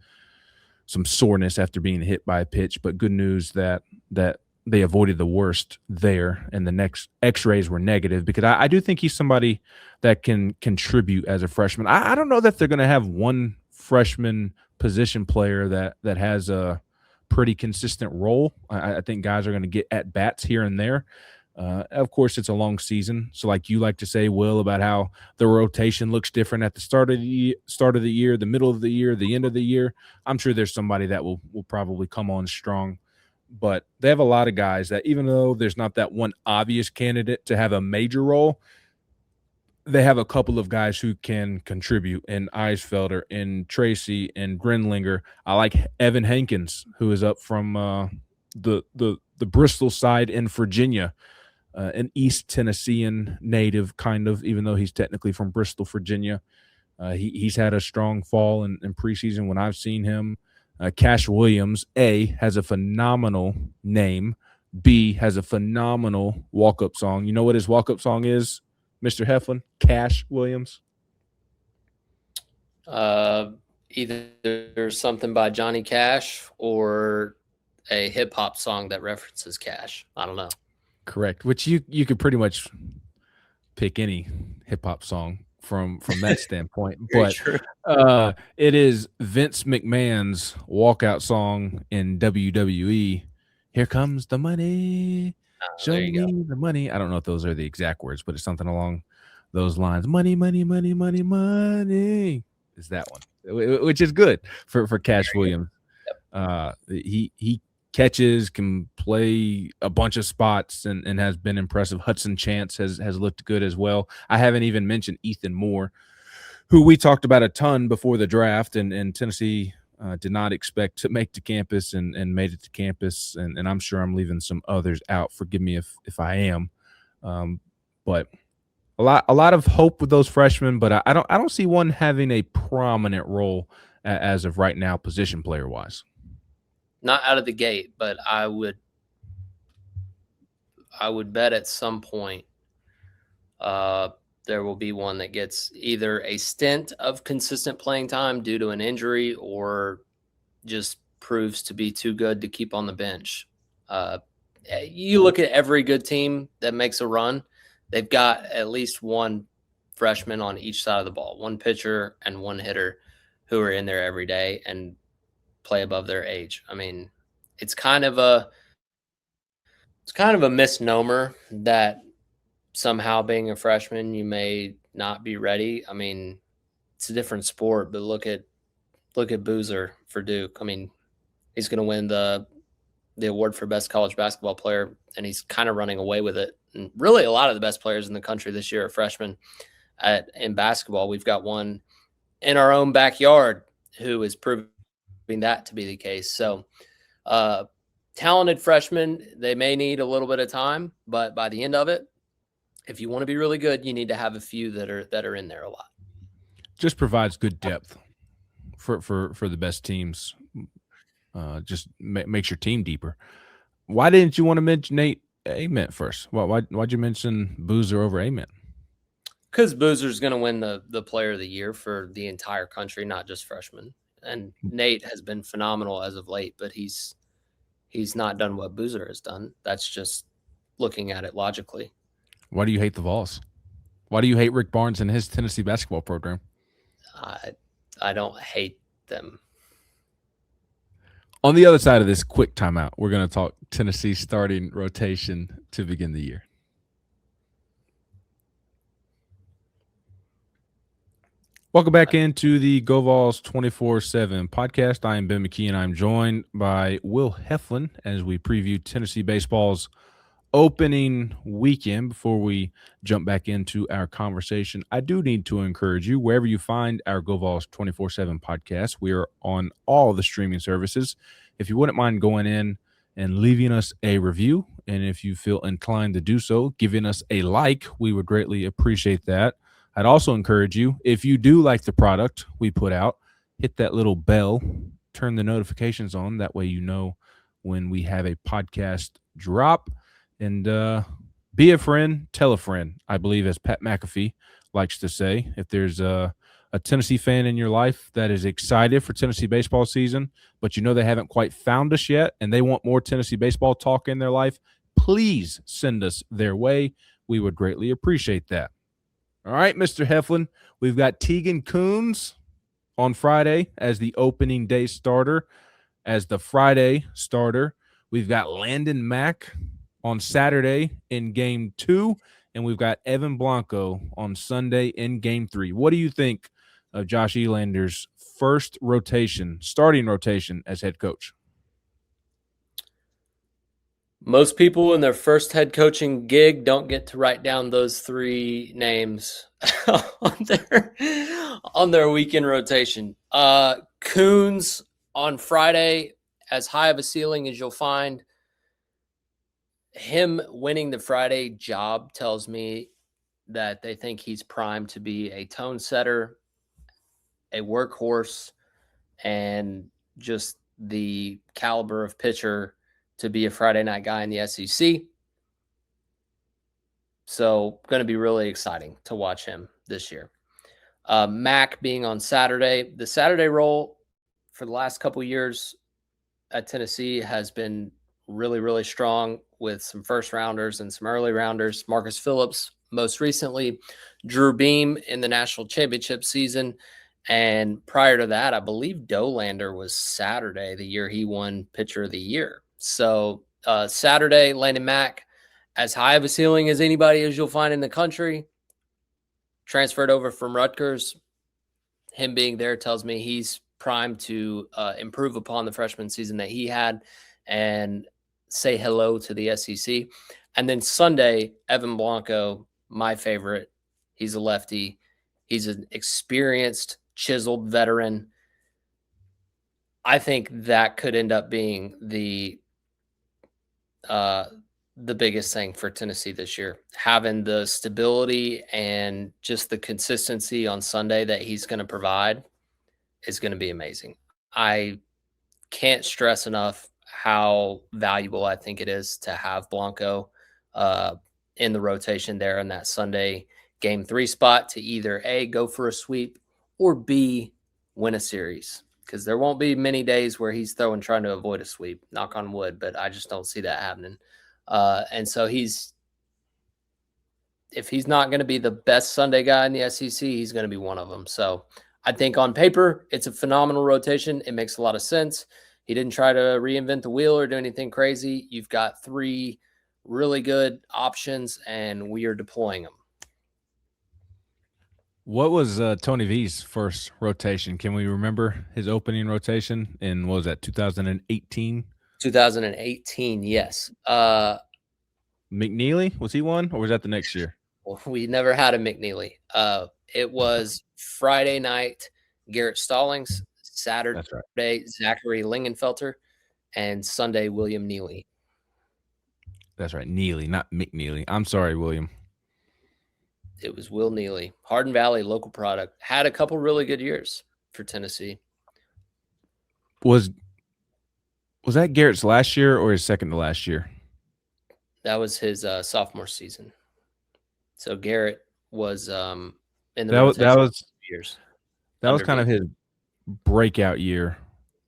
some soreness after being hit by a pitch. But good news that they avoided the worst there, and the next x-rays were negative, because I do think he's somebody that can contribute as a freshman. I don't know that they're going to have one freshman position player that has a pretty consistent role. I think guys are going to get at bats here and there. Of course, it's a long season, so like you like to say, Will, about how the rotation looks different at the start of the year, the middle of the year, the end of the year. I'm sure there's somebody that will probably come on strong. But they have a lot of guys that, even though there's not that one obvious candidate to have a major role, they have a couple of guys who can contribute, in Eisfelder, in Tracy, and Grenlinger. I like Evan Hankins, who is up from the Bristol side in Virginia, an East Tennessean native, kind of, even though he's technically from Bristol, Virginia. He's had a strong fall in preseason when I've seen him. Cash Williams, A, has a phenomenal name. B, has a phenomenal walk-up song. You know what his walk-up song is, Mr. Heflin? Cash Williams? Either something by Johnny Cash or a hip-hop song that references Cash. I don't know. Correct, which you could pretty much pick any hip-hop song from that standpoint. But it is Vince McMahon's walkout song in WWE, Here comes the money. Show There you go. me the money. I don't know if those are the exact words, but it's something along those lines. Money, money, money, money, money. Is that one, which is good for Cash Williams. He catches, can play a bunch of spots, and has been impressive. Hudson Chance has looked good as well. I haven't even mentioned Ethan Moore, who we talked about a ton before the draft, and Tennessee did not expect to make to campus and made it to campus. And I'm sure I'm leaving some others out. Forgive me if I am. But a lot of hope with those freshmen, but I don't see one having a prominent role as of right now, position player wise. Not out of the gate, but I would bet at some point there will be one that gets either a stint of consistent playing time due to an injury or just proves to be too good to keep on the bench. You look at every good team that makes a run, they've got at least one freshman on each side of the ball, one pitcher and one hitter who are in there every day and play above their age. I mean, it's kind of a misnomer that somehow being a freshman you may not be ready. I mean, it's a different sport, but look at Boozer for Duke. I mean, he's going to win the award for best college basketball player, and he's kind of running away with it. And really, a lot of the best players in the country this year are freshmen in basketball. We've got one in our own backyard who is proving that to be the case. So, talented freshmen, they may need a little bit of time, but by the end of it, if you want to be really good, you need to have a few that are in there a lot. Just provides good depth for the best teams. Just makes your team deeper. Why didn't you want to mention Nate Ament first? Why'd you mention Boozer over Ament? Because Boozer's going to win the player of the year for the entire country, not just freshmen. And Nate has been phenomenal as of late, but he's not done what Boozer has done. That's just looking at it logically. Why do you hate the Vols? Why do you hate Rick Barnes and his Tennessee basketball program? I don't hate them. On the other side of this quick timeout, we're going to talk Tennessee starting rotation to begin the year. Welcome back into the Go Vols 24/7 podcast. I am Ben McKee, and I'm joined by Will Heflin as we preview Tennessee baseball's opening weekend. Before we jump back into our conversation, I do need to encourage you, wherever you find our Go Vols 24/7 podcast, we are on all the streaming services. If you wouldn't mind going in and leaving us a review, and if you feel inclined to do so, giving us a like, we would greatly appreciate that. I'd also encourage you, if you do like the product we put out, hit that little bell, turn the notifications on. That way you know when we have a podcast drop. And be a friend, tell a friend, I believe, as Pat McAfee likes to say. If there's a Tennessee fan in your life that is excited for Tennessee baseball season, but you know they haven't quite found us yet and they want more Tennessee baseball talk in their life, please send us their way. We would greatly appreciate that. All right, Mr. Heflin, we've got Tegan Coons on Friday as the opening day starter. As the Friday starter, we've got Landon Mack on Saturday in Game 2, and we've got Evan Blanco on Sunday in Game 3. What do you think of Josh Elander's first starting rotation as head coach? Most people in their first head coaching gig don't get to write down those three names on their weekend rotation. Coons on Friday, as high of a ceiling as you'll find. Him winning the Friday job tells me that they think he's primed to be a tone setter, a workhorse, and just the caliber of pitcher to be a Friday night guy in the SEC. So going to be really exciting to watch him this year. Mac being on Saturday. The Saturday role for the last couple of years at Tennessee has been really, really strong with some first rounders and some early rounders. Marcus Phillips, most recently, Drew Beam in the national championship season. And prior to that, I believe Dolander was Saturday, the year he won pitcher of the year. So Saturday, Landon Mack, as high of a ceiling as anybody as you'll find in the country, transferred over from Rutgers. Him being there tells me he's primed to improve upon the freshman season that he had and say hello to the SEC. And then Sunday, Evan Blanco, my favorite. He's a lefty. He's an experienced, chiseled veteran. I think that could end up being the biggest thing for Tennessee this year. Having the stability and just the consistency on Sunday that he's going to provide is going to be amazing. I can't stress enough how valuable I think it is to have Blanco in the rotation there in that Sunday game 3 spot to either A, go for a sweep, or B, win a series. Because there won't be many days where he's trying to avoid a sweep, knock on wood, but I just don't see that happening. And so if he's not going to be the best Sunday guy in the SEC, he's going to be one of them. So I think on paper, it's a phenomenal rotation. It makes a lot of sense. He didn't try to reinvent the wheel or do anything crazy. You've got 3 really good options, and we are deploying them. What was Tony V's first rotation? Can we remember his opening rotation in, what was that, 2018? 2018, yes. McNeely, was he one, or was that the next year? Well, we never had a McNeely. It was Friday night, Garrett Stallings, Saturday, right, Zachary Lingenfelter, and Sunday, William Neely. That's right, Neely, not McNeely. I'm sorry, William. It was Will Neely. Hardin Valley, local product. Had a couple really good years for Tennessee. Was that Garrett's last year or his second to last year? That was his sophomore season. So Garrett was in the that was years. That was kind of his breakout year,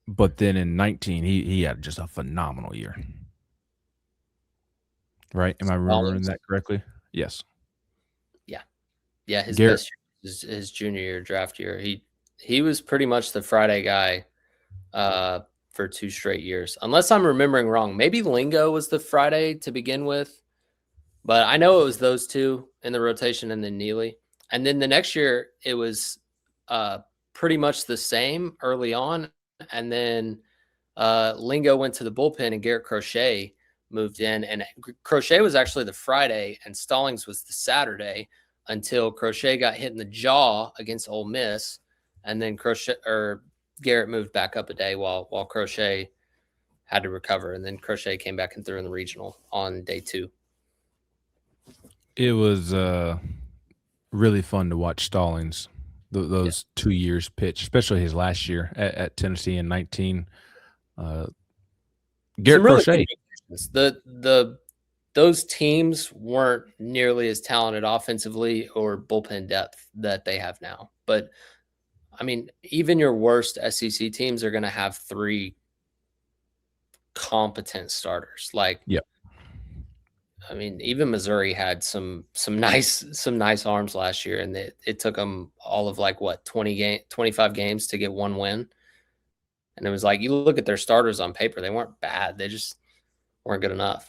but then in 19 he had just a phenomenal year. Right? Am I remembering that correctly? Yes. Yeah, his best year was his junior year, draft year. He was pretty much the Friday guy for 2 straight years, unless I'm remembering wrong. Maybe Lingo was the Friday to begin with, but I know it was those 2 in the rotation and then Neely. And then the next year, it was pretty much the same early on. And then Lingo went to the bullpen and Garrett Crochet moved in. And Crochet was actually the Friday and Stallings was the Saturday, until Crochet got hit in the jaw against Ole Miss, and then Garrett moved back up a day while Crochet had to recover, and then Crochet came back and threw in the regional on day 2. It was really fun to watch Stallings those 2 years pitch, especially his last year at Tennessee in 19. Garrett Crochet. Those teams weren't nearly as talented offensively or bullpen depth that they have now. But, I mean, even your worst SEC teams are going to have 3 competent starters. Like, yep. I mean, even Missouri had some nice arms last year, and it took them all of 25 games to get 1 win. And it was like, you look at their starters on paper, they weren't bad. They just weren't good enough.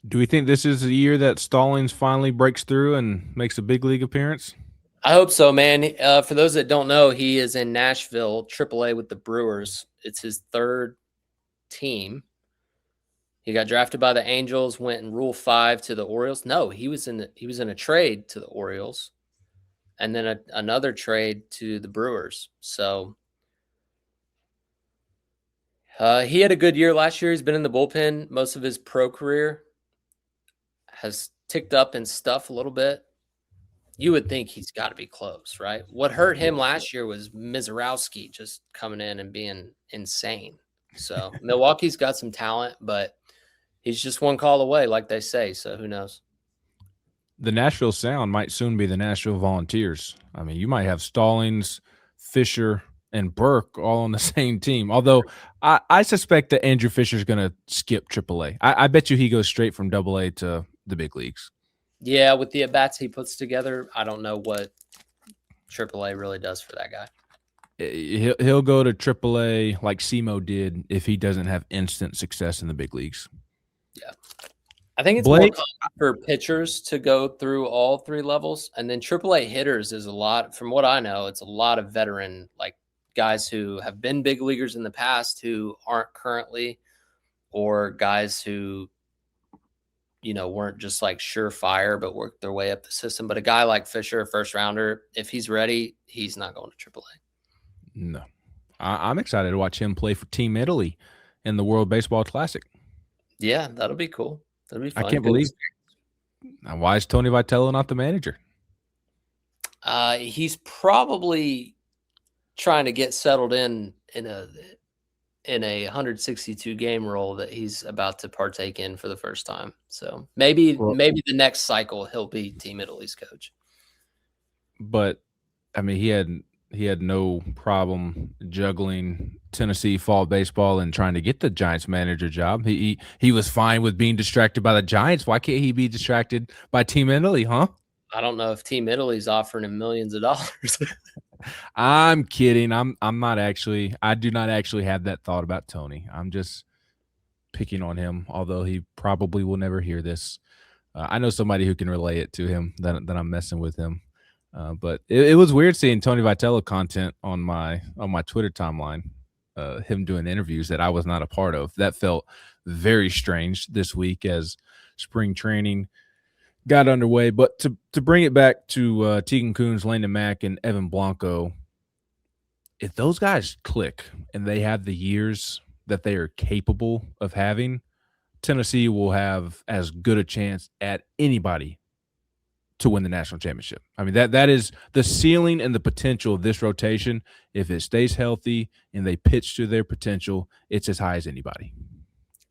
Do we think this is the year that Stallings finally breaks through and makes a big league appearance? I hope so, man. For those that don't know, he is in Nashville, AAA with the Brewers. It's his 3rd team. He got drafted by the Angels, went in Rule 5 to the Orioles. No, he was in a trade to the Orioles, and then another trade to the Brewers. So he had a good year last year. He's been in the bullpen most of his pro career. Has ticked up in stuff a little bit. You would think he's got to be close, right? What hurt him last year was Mizorowski just coming in and being insane. So Milwaukee's got some talent, but he's just 1 call away, like they say. So who knows? The Nashville Sound might soon be the Nashville Volunteers. I mean, you might have Stallings, Fisher, and Burke all on the same team. Although I suspect that Andrew Fisher's going to skip AAA. I bet you he goes straight from AA to the big leagues. Yeah, with the at-bats he puts together, I don't know what AAA really does for that guy. He'll go to AAA like Simo did if he doesn't have instant success in the big leagues. Yeah. I think it's more common for pitchers to go through all three levels, and then AAA hitters is a lot. From what I know, it's a lot of veteran, like guys who have been big leaguers in the past who aren't currently, or guys who, weren't just like surefire but worked their way up the system. But a guy like Fisher, a first rounder, if he's ready, he's not going to AAA. No, I'm excited to watch him play for Team Italy in the World Baseball Classic. Yeah, that'll be cool. That'll be fun. I can't believe. Why is Tony Vitello not the manager? He's probably trying to get settled in a 162 game role that he's about to partake in for the first time. So maybe the next cycle he'll be Team Italy's coach. But I mean, he had no problem juggling Tennessee fall baseball and trying to get the Giants manager job. He was fine with being distracted by the Giants. Why can't he be distracted by Team Italy, huh? I don't know if Team Italy's offering him millions of dollars. I'm kidding. I'm not actually. I do not actually have that thought about Tony. I'm just picking on him, although he probably will never hear this. I know somebody who can relay it to him that I'm messing with him. But it was weird seeing Tony Vitello content on my Twitter timeline, him doing interviews that I was not a part of. That felt very strange this week as spring training got underway. But to bring it back to Tegan Kuhns, Landon Mack, and Evan Blanco, if those guys click and they have the years that they are capable of having, Tennessee will have as good a chance at anybody to win the national championship. I mean, that is the ceiling and the potential of this rotation. If it stays healthy and they pitch to their potential, it's as high as anybody.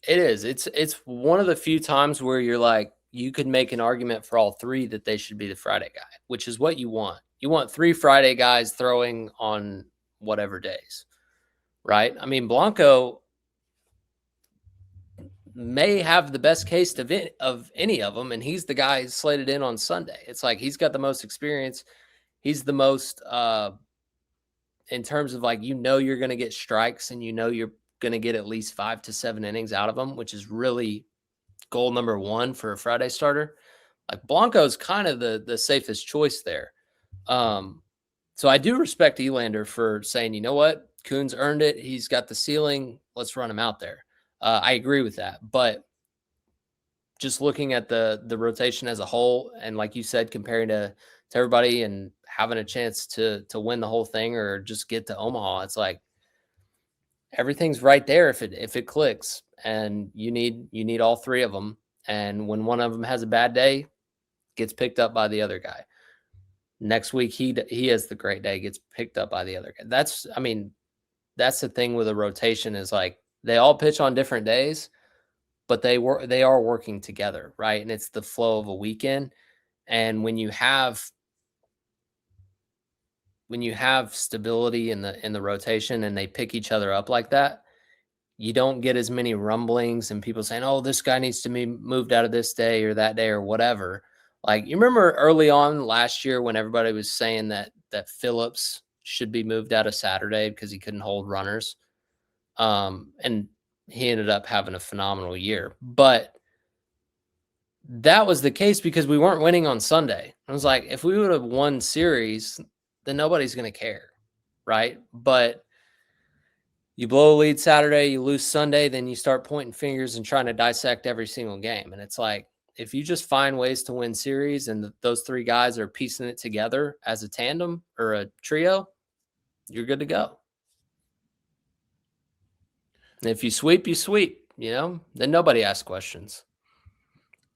It is. It's one of the few times where you're like, you could make an argument for all three that they should be the Friday guy, which is what you want. You want 3 Friday guys throwing on whatever days, right? I mean, Blanco may have the best case of any of them, and he's the guy slated in on Sunday. It's like he's got the most experience. He's the most in terms of like, you're going to get strikes and you're going to get at least 5 to 7 innings out of them, which is really goal number 1 for a Friday starter. Like Blanco's kind of the safest choice there. So I do respect Elander for saying, you know what, Kuhns earned it. He's got the ceiling. Let's run him out there. I agree with that, but just looking at the rotation as a whole, and like you said, comparing to everybody and having a chance to win the whole thing or just get to Omaha, it's like everything's right there if it clicks, and you need all 3 of them. And when one of them has a bad day, gets picked up by the other guy. Next week he has the great day, gets picked up by the other guy. That's the thing with a rotation is like they all pitch on different days, but they are working together, right? And it's the flow of a weekend. And when you have stability in the rotation and they pick each other up like that, you don't get as many rumblings and people saying, oh, this guy needs to be moved out of this day or that day or whatever. Like, you remember early on last year when everybody was saying that Phillips should be moved out of Saturday because he couldn't hold runners. And he ended up having a phenomenal year. But that was the case because we weren't winning on Sunday. I was like, if we would have won series, then nobody's going to care, right? But you blow a lead Saturday, you lose Sunday, then you start pointing fingers and trying to dissect every single game. And it's like, if you just find ways to win series and those 3 guys are piecing it together as a tandem or a trio, you're good to go. And if you sweep, you sweep, then nobody asks questions.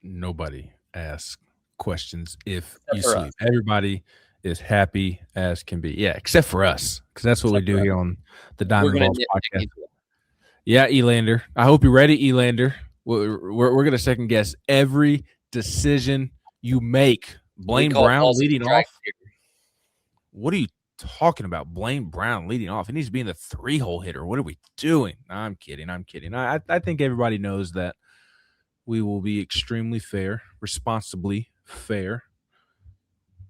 Nobody asks questions if you sweep. Everybody is happy as can be. Yeah, except for us, because that's what we do here on the Diamond Vols podcast. Yeah, Elander. I hope you're ready, Elander. We're going to second guess every decision you make. Blaine Brown leading off. What are you talking about? Blaine Brown leading off. He needs to be in the 3-hole hitter. What are we doing? I'm kidding. I think everybody knows that we will be extremely fair, responsibly fair,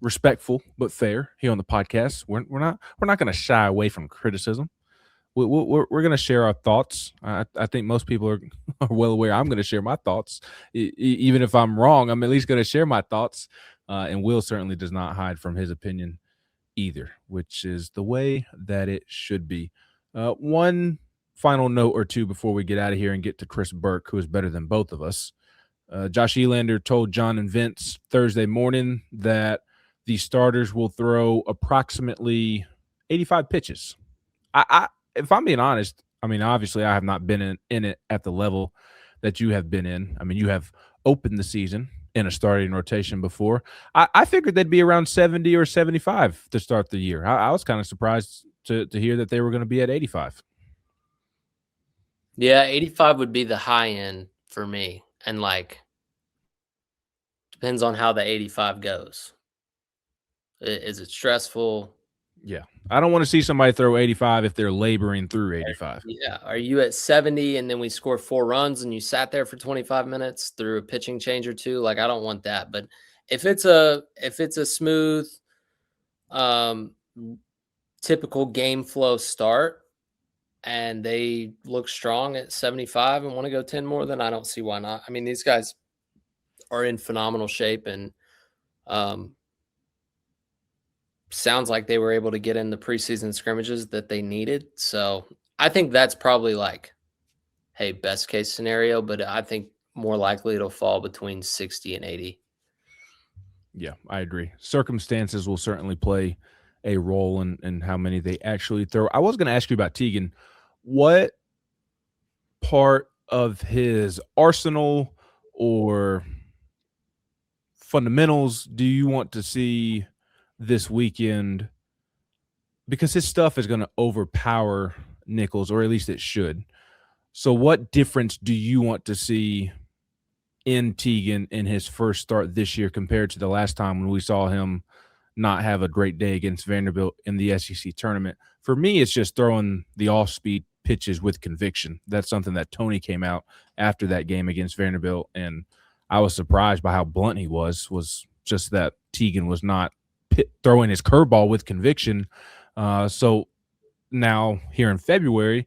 respectful but fair here on the podcast. We're not going to shy away from criticism. We're going to share our thoughts. I think most people are well aware I'm going to share my thoughts. Even if I'm wrong, I'm at least going to share my thoughts. And Will certainly does not hide from his opinion either, which is the way that it should be. One final note or two before we get out of here and get to Chris Burke, who is better than both of us. Josh Elander told John and Vince Thursday morning that the starters will throw approximately 85 pitches. If I'm being honest, I mean, obviously I have not been in it at the level that you have been in. I mean, you have opened the season in a starting rotation before. I figured they'd be around 70 or 75 to start the year. I was kind of surprised to hear that they were going to be at 85. Yeah, 85 would be the high end for me. And like, depends on how the 85 goes. Is it stressful? Yeah. I don't want to see somebody throw 85 if they're laboring through 85. Yeah. Are you at 70 and then we score 4 runs and you sat there for 25 minutes through a pitching change or two? Like, I don't want that. But if it's a smooth, typical game flow start and they look strong at 75 and want to go 10 more, then I don't see why not. I mean, these guys are in phenomenal shape and sounds like they were able to get in the preseason scrimmages that they needed. So I think that's probably like, hey, best case scenario, but I think more likely it'll fall between 60 and 80. Yeah, I agree. Circumstances will certainly play a role in how many they actually throw. I was going to ask you about Teagan. What part of his arsenal or fundamentals do you want to see this weekend? Because his stuff is going to overpower Nicholls, or at least it should. So what difference do you want to see in Teagan in his first start this year compared to the last time when we saw him not have a great day against Vanderbilt in the SEC tournament? For me, it's just throwing the off-speed pitches with conviction. That's something that Tony came out after that game against Vanderbilt, and I was surprised by how blunt he was just that Teagan was not throwing his curveball with conviction. So now here in February,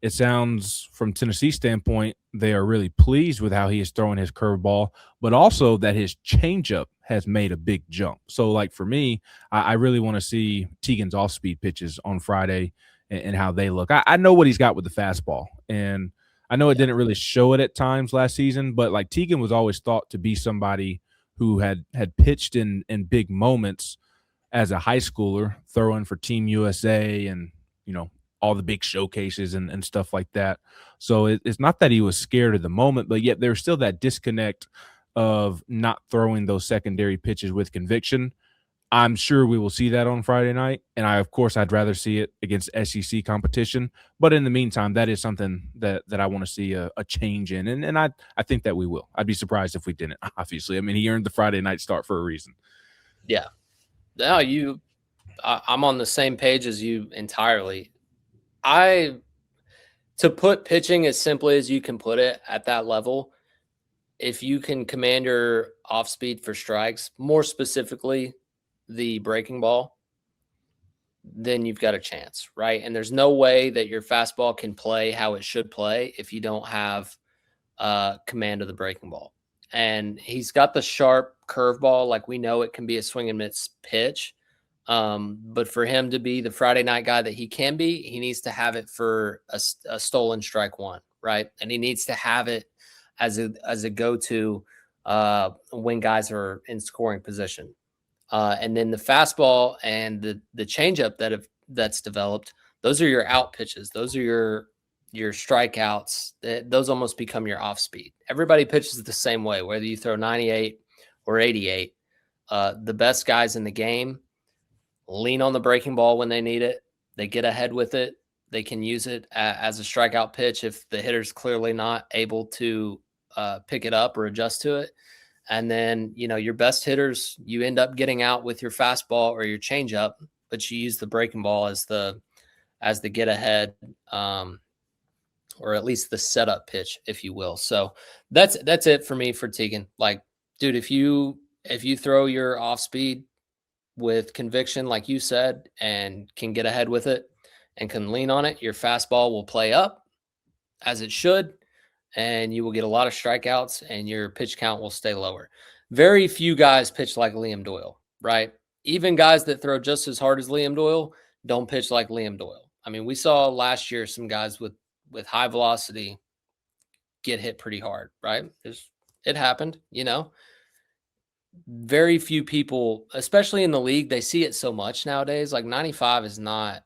it sounds from Tennessee's standpoint, they are really pleased with how he is throwing his curveball, but also that his changeup has made a big jump. So, like for me, I really want to see Teagan's off-speed pitches on Friday and how they look. I know what he's got with the fastball, and I know it didn't really show it at times last season, but like Teagan was always thought to be somebody who had pitched in big moments as a high schooler, throwing for Team USA and, you know, all the big showcases and stuff like that. So it's not that he was scared of the moment, but yet there's still that disconnect of not throwing those secondary pitches with conviction. I'm sure we will see that on Friday night. And of course, I'd rather see it against SEC competition. But in the meantime, that is something that I want to see a change in. And I think that we will. I'd be surprised if we didn't, obviously. I mean, he earned the Friday night start for a reason. Yeah. No, I'm on the same page as you entirely. To put pitching as simply as you can put it at that level, if you can command your off speed for strikes, more specifically the breaking ball, then you've got a chance, right? And there's no way that your fastball can play how it should play if you don't have command of the breaking ball. And he's got the sharp curveball, like we know it can be a swing and miss pitch. But for him to be the Friday night guy that he can be, he needs to have it for a stolen strike one, right? And he needs to have it as a go-to when guys are in scoring position. And then the fastball and the changeup that's developed, those are your out pitches. Those are your strikeouts. Those almost become your off speed. Everybody pitches the same way, whether you throw 98 or 88. The best guys in the game lean on the breaking ball when they need it. They get ahead with it. They can use it as a strikeout pitch if the hitter's clearly not able to pick it up or adjust to it. And then, your best hitters, you end up getting out with your fastball or your changeup, but you use the breaking ball as the get ahead, or at least the setup pitch, if you will. So that's it for me for Teagan. Like, dude, if you throw your off speed with conviction, like you said, and can get ahead with it and can lean on it, your fastball will play up as it should, and you will get a lot of strikeouts and your pitch count will stay lower. Very few guys pitch like Liam Doyle, right? Even guys that throw just as hard as Liam Doyle don't pitch like Liam Doyle. I mean, we saw last year some guys with high velocity get hit pretty hard, right? It happened, you know. Very few people, especially in the league, they see it so much nowadays. Like 95 is not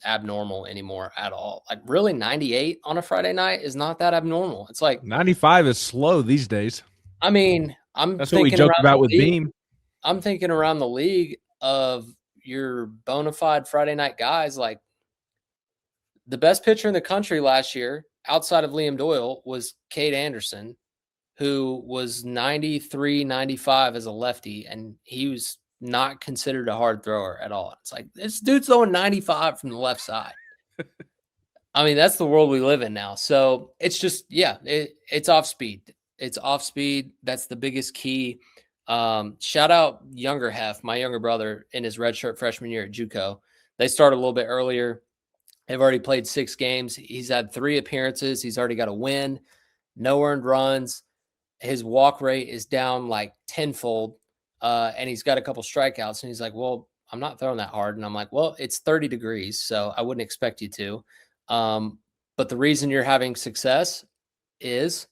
abnormal anymore at all. Like really 98 on a Friday night is not that abnormal. It's like 95 is slow these days. I mean, That's what we joked about with Beam. I'm thinking around the league of your bona fide Friday night guys. Like the best pitcher in the country last year outside of Liam Doyle was Cade Anderson, who was 93, 95 as a lefty, and he was not considered a hard thrower at all. It's like, this dude's throwing 95 from the left side. I mean, that's the world we live in now. So it's just, yeah, it's off speed. It's off speed. That's the biggest key. Shout out younger Hef, my younger brother, in his redshirt freshman year at JUCO. They started a little bit earlier. They've already played 6 games. He's had 3 appearances. He's already got a win, no earned runs. His walk rate is down like tenfold, and he's got a couple strikeouts. And he's like, well, I'm not throwing that hard. And I'm like, well, it's 30 degrees, so I wouldn't expect you to. But the reason you're having success is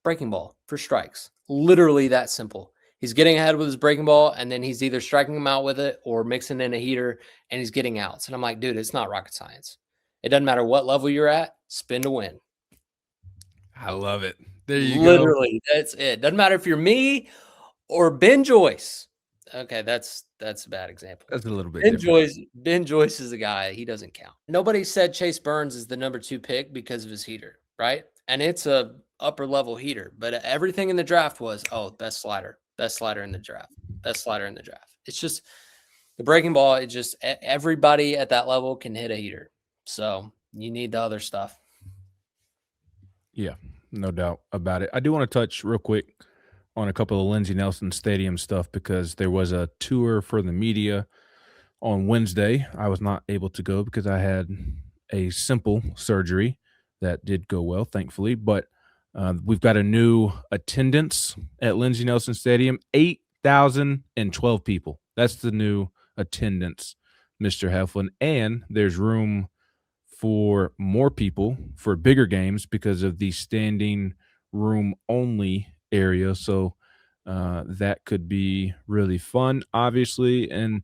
breaking ball for strikes. Literally that simple. He's getting ahead with his breaking ball, and then he's either striking him out with it or mixing in a heater, and he's getting outs. And I'm like, dude, it's not rocket science. It doesn't matter what level you're at, spin to win. I love it. There you Literally, that's it. Doesn't matter if you're me or Ben Joyce. Okay, that's a bad example. That's a little bit different. Ben Joyce is a guy. He doesn't count. Nobody said Chase Burns is the number 2 pick because of his heater, right? And it's a upper level heater, but everything in the draft was, best slider in the draft, best slider in the draft. It's just the breaking ball. It just everybody at that level can hit a heater. So you need the other stuff. Yeah, no doubt about it. I do want to touch real quick on a couple of Lindsey Nelson Stadium stuff because there was a tour for the media on Wednesday. I was not able to go because I had a simple surgery that did go well, thankfully. But we've got a new attendance at Lindsey Nelson Stadium, 8,012 people. That's the new attendance, Mr. Heflin. And there's room for more people for bigger games because of the standing room only area. So that could be really fun, obviously. And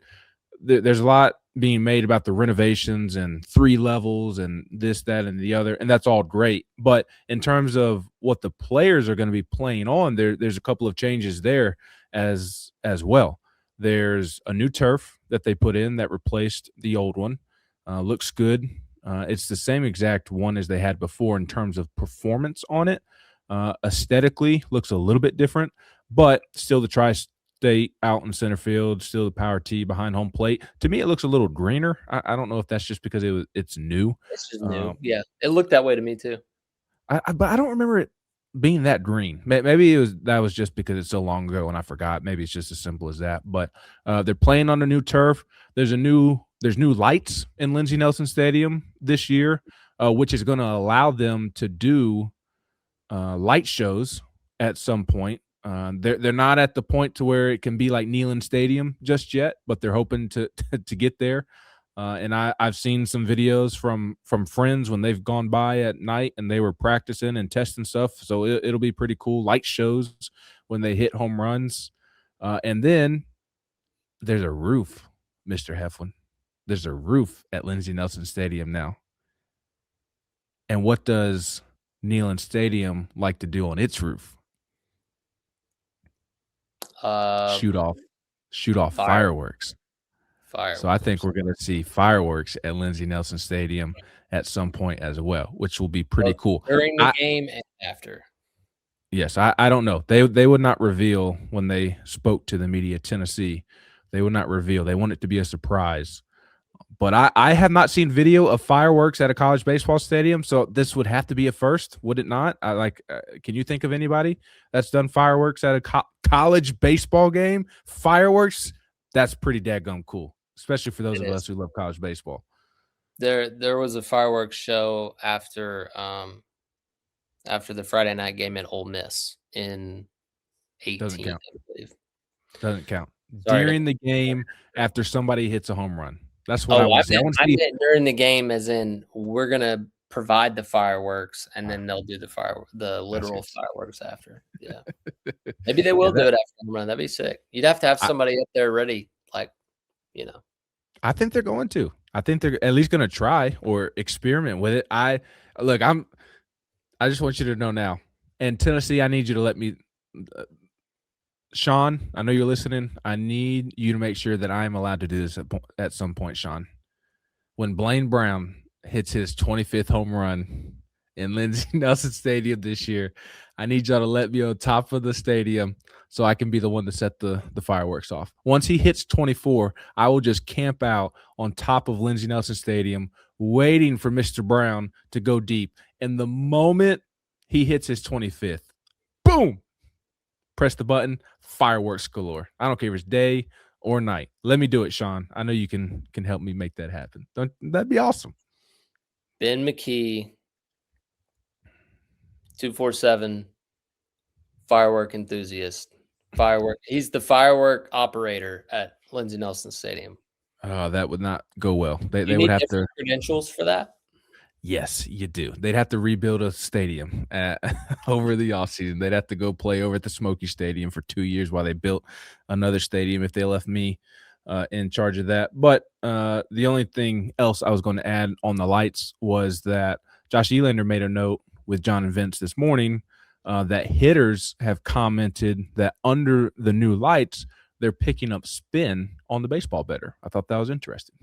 there's a lot being made about the renovations and 3 levels and this, that, and the other. And that's all great. But in terms of what the players are going to be playing on, there's a couple of changes there as well. There's a new turf that they put in that replaced the old one. Looks good. It's the same exact one as they had before in terms of performance on it. Aesthetically, looks a little bit different, but still the tri-state out in center field, still the power tee behind home plate. To me, it looks a little greener. I don't know if that's just because it's new. It's just new. Yeah, it looked that way to me too. But I don't remember it being that green. Maybe that was just because it's so long ago and I forgot. Maybe it's just as simple as that. But they're playing on a new turf. There's new lights in Lindsey Nelson Stadium this year, which is going to allow them to do light shows at some point. They're not at the point to where it can be like Neyland Stadium just yet, but they're hoping to get there. And I've seen some videos from friends when they've gone by at night and they were practicing and testing stuff. So it'll be pretty cool. Light shows when they hit home runs. And then there's a roof, Mr. Heflin. There's a roof at Lindsey Nelson Stadium now. And what does Neyland Stadium like to do on its roof? Shoot off fireworks. So I think we're going to see fireworks at Lindsey Nelson Stadium at some point as well, which will be pretty cool. During the game and after. Yes, I don't know. They would not reveal when they spoke to the media, Tennessee. They would not reveal. They want it to be a surprise. But I have not seen video of fireworks at a college baseball stadium, so this would have to be a first, would it not? Can you think of anybody that's done fireworks at a college baseball game? Fireworks That's pretty daggum cool, especially for those It of is. us who love college baseball. There was a fireworks show after the Friday night game at Ole Miss in Doesn't 18, count. I believe. Doesn't count. Sorry to During the game after somebody hits a home run. That's what I Oh, want to see. I want to I see. meant during the game as in we're gonna provide the fireworks and then they'll do the literal fireworks after. Yeah. Maybe they will Yeah, do it after home run. That'd be sick. You'd have to have I, somebody up there ready, like, you know. I think they're going to. I think they're at least going to try or experiment with it. I just want you to know now. And Tennessee, I need you to let me Sean, I know you're listening. I need you to make sure that I am allowed to do this at some point, Sean. When Blaine Brown hits his 25th home run in Lindsey Nelson Stadium this year, I need y'all to let me on top of the stadium so I can be the one to set the fireworks off. Once he hits 24, I will just camp out on top of Lindsey Nelson Stadium waiting for Mr. Brown to go deep. And the moment he hits his 25th, boom, press the button, fireworks galore. I don't care if it's day or night. Let me do it, Sean. I know you can help me make that happen. That'd be awesome. Ben McKee, 247, firework enthusiast. He's the firework operator at Lindsey Nelson Stadium. Oh, that would not go well. They need would have to credentials for that. Yes, you do. They'd have to rebuild a stadium over the offseason. They'd have to go play over at the Smoky Stadium for 2 years while they built another stadium if they left me in charge of that. But the only thing else I was going to add on the lights was that Josh Elander made a note with John and Vince this morning that hitters have commented that under the new lights, they're picking up spin on the baseball better. I thought that was interesting.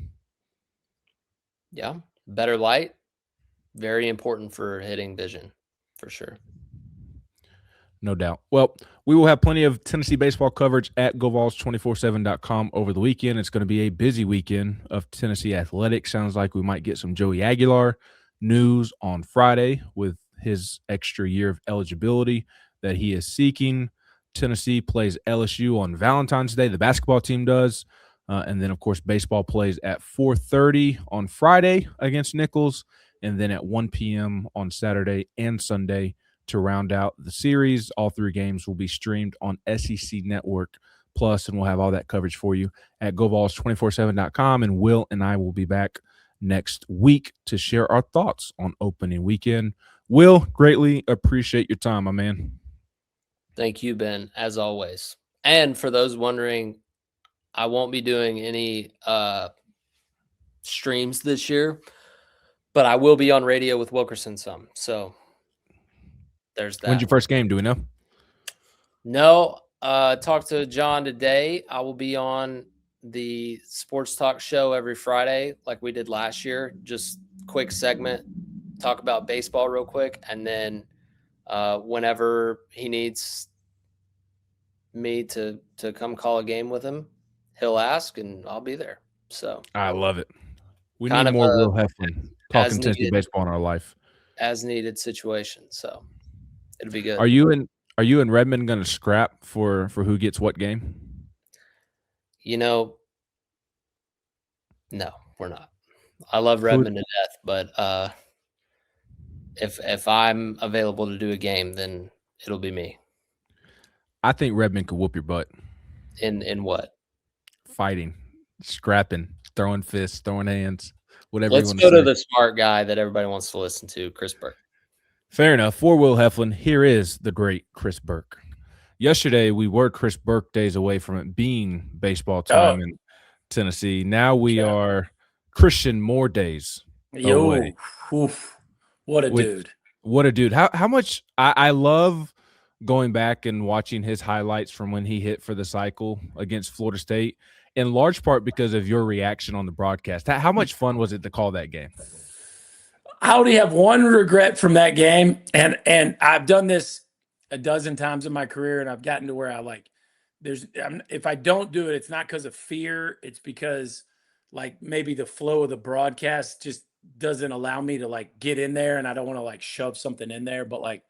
Yeah, better light. Very important for hitting vision, for sure. No doubt. Well, we will have plenty of Tennessee baseball coverage at GoVols247.com over the weekend. It's going to be a busy weekend of Tennessee athletics. Sounds like we might get some Joey Aguilar news on Friday with his extra year of eligibility that he is seeking. Tennessee plays LSU on Valentine's Day. The basketball team does. And then, of course, baseball plays at 4:30 on Friday against Nicholls, and then at 1 p.m. on Saturday and Sunday to round out the series. All 3 games will be streamed on SEC Network Plus, and we'll have all that coverage for you at GoVols247.com. And Will and I will be back next week to share our thoughts on opening weekend. Will, greatly appreciate your time, my man. Thank you, Ben, as always. And for those wondering, I won't be doing any streams this year, but I will be on radio with Wilkerson some. So there's that. When's your first game? Do we know? No, talked to John today. I will be on the sports talk show every Friday, like we did last year. Just quick segment, talk about baseball real quick, and then whenever he needs me to come call a game with him, he'll ask, and I'll be there. So I love it. We kind need of more a Will Heflin talking Tennessee baseball in our life. as needed situation. So it'll be good. Are you and Redmond going to scrap for who gets what game? No, we're not. I love Redmond to death, but if I'm available to do a game, then it'll be me. I think Redmond could whoop your butt. In what? Fighting, scrapping, throwing fists, throwing hands, whatever. Let's go to the smart guy that everybody wants to listen to, Chris Burke. Fair enough. For Will Heflin, here is the great Chris Burke. Yesterday, we were Chris Burke days away from it being baseball time in Tennessee. Now we are Christian Moore days away. Oof, what a dude. What a dude. How much I love going back and watching his highlights from when he hit for the cycle against Florida State, in large part because of your reaction on the broadcast. How much fun was it to call that game? I only have one regret from that game, and I've done this a dozen times in my career, and I've gotten to where if I don't do it, it's not because of fear. It's because maybe the flow of the broadcast just doesn't allow me to get in there, and I don't want to shove something in there. But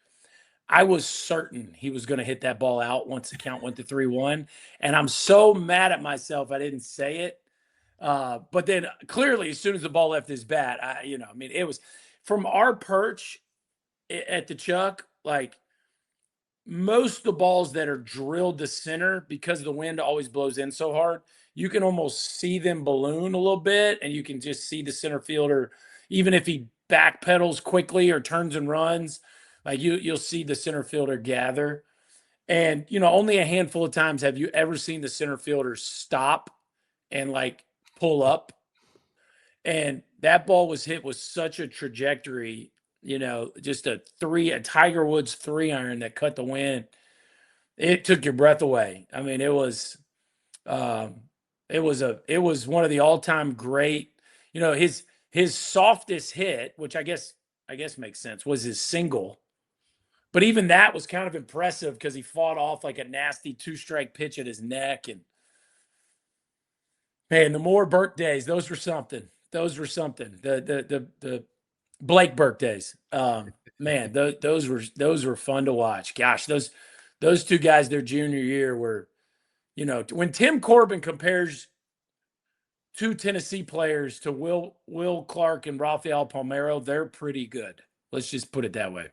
I was certain he was going to hit that ball out once the count went to 3-1. And I'm so mad at myself I didn't say it. But then clearly, as soon as the ball left his bat, it was from our perch at the Chuck, like most of the balls that are drilled to center, because the wind always blows in so hard, you can almost see them balloon a little bit, and you can just see the center fielder, even if he backpedals quickly or turns and runs, like you'll see the center fielder gather. And only a handful of times have you ever seen the center fielder stop and like pull up. And that ball was hit with such a trajectory, just a Tiger Woods 3-iron that cut the wind. It took your breath away. I mean, it was one of the all-time great, his softest hit, which I guess makes sense, was his single. But even that was kind of impressive because he fought off like a nasty 2-strike pitch at his neck. And man, the more Burke days, those were something. The Blake Burke days. Man, those were fun to watch. Gosh, those two guys their junior year were, when Tim Corbin compares two Tennessee players to Will Clark and Rafael Palmeiro, they're pretty good. Let's just put it that way.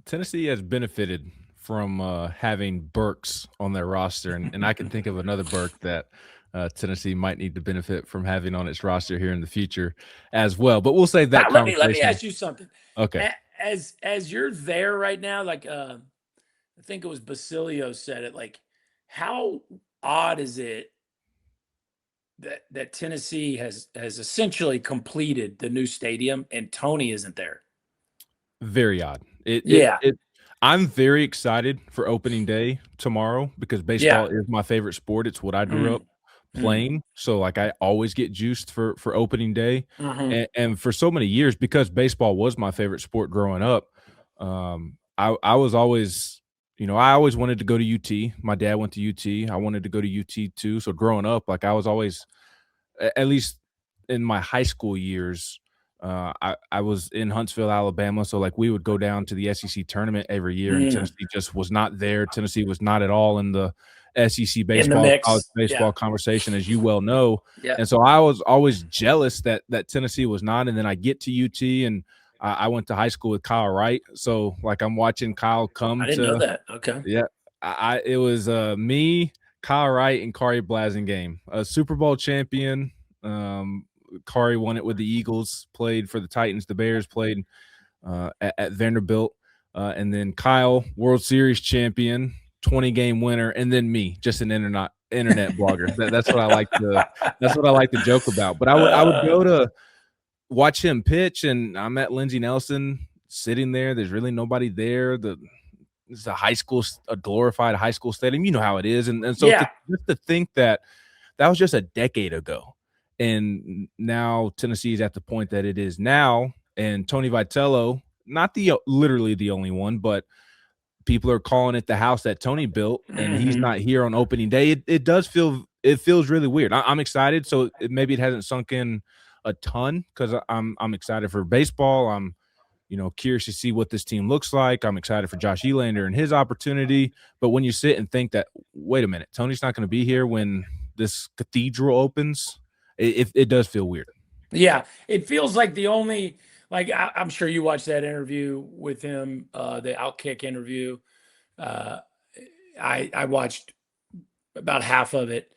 Tennessee has benefited from having Burks on their roster, and I can think of another Burke that Tennessee might need to benefit from having on its roster here in the future as well. But we'll save that let me ask you something. Okay. As you're there right now, like I think it was Basilio said it, like how odd is it that Tennessee has essentially completed the new stadium and Tony isn't there? Very odd. I'm very excited for opening day tomorrow because baseball is my favorite sport. It's what I grew up playing. So like I always get juiced for opening day. And for so many years, because baseball was my favorite sport growing up, I was always, I always wanted to go to UT. My dad went to UT. I wanted to go to UT too. So growing up, like I was always, at least in my high school years, I was in Huntsville, Alabama, so like we would go down to the SEC tournament every year, and Tennessee just was not there. Tennessee was not at all in the SEC baseball, college baseball conversation, as you well know. And so I was always jealous that Tennessee was not. And then I get to UT, and I went to high school with Kyle Wright, so like I'm watching Kyle come. I didn't know that. Okay. Yeah, it was me, Kyle Wright, and Kari Blasingame, a Super Bowl champion. Kari won it with the Eagles, played for the Titans. The Bears played at Vanderbilt. And then Kyle, World Series champion, 20-game winner, and then me, just an internet blogger. That's what I like to joke about. But I would go to watch him pitch, and I'm at Lindsey Nelson sitting there. There's really nobody there. It's a glorified high school stadium. You know how it is. And so just to think that was just a decade ago. And now Tennessee is at the point that it is now, and Tony Vitello, not literally the only one, but people are calling it the house that Tony built, and he's not here on opening day. It feels really weird. I'm excited, so maybe it hasn't sunk in a ton because I'm excited for baseball. I'm curious to see what this team looks like. I'm excited for Josh Elander and his opportunity. But when you sit and think that, wait a minute, Tony's not going to be here when this cathedral opens. It does feel weird. Yeah, it feels like the only, like I'm sure you watched that interview with him, the Outkick interview. I watched about half of it.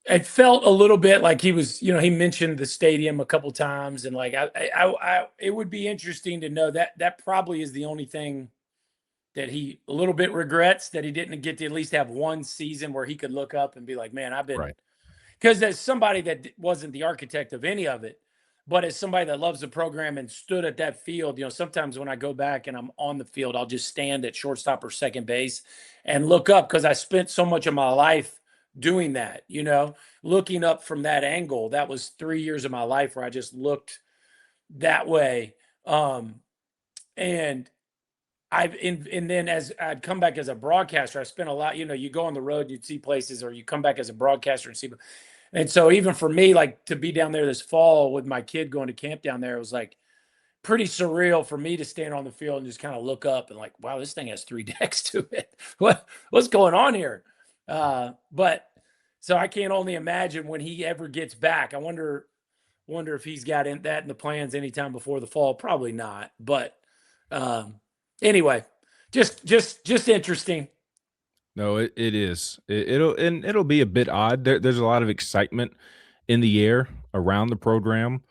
It felt a little bit like he was, he mentioned the stadium a couple times, and like it would be interesting to know that probably is the only thing that he a little bit regrets, that he didn't get to at least have one season where he could look up and be like, man, I've been. Right. Because as somebody that wasn't the architect of any of it, but as somebody that loves the program and stood at that field, sometimes when I go back and I'm on the field, I'll just stand at shortstop or second base and look up because I spent so much of my life doing that, looking up from that angle. That was 3 years of my life where I just looked that way. And then as I'd come back as a broadcaster, I spent a lot, you go on the road, you'd see places, or you come back as a broadcaster and see. And so even for me, like to be down there this fall with my kid going to camp down there, it was like, pretty surreal for me to stand on the field and just kind of look up and like, wow, this thing has 3 decks to it. What's going on here? But so I can't only imagine when he ever gets back. I wonder if he's got that in the plans anytime before the fall. Probably not. But anyway, just interesting. No, it is. It'll be a bit odd. There's a lot of excitement in the air around the program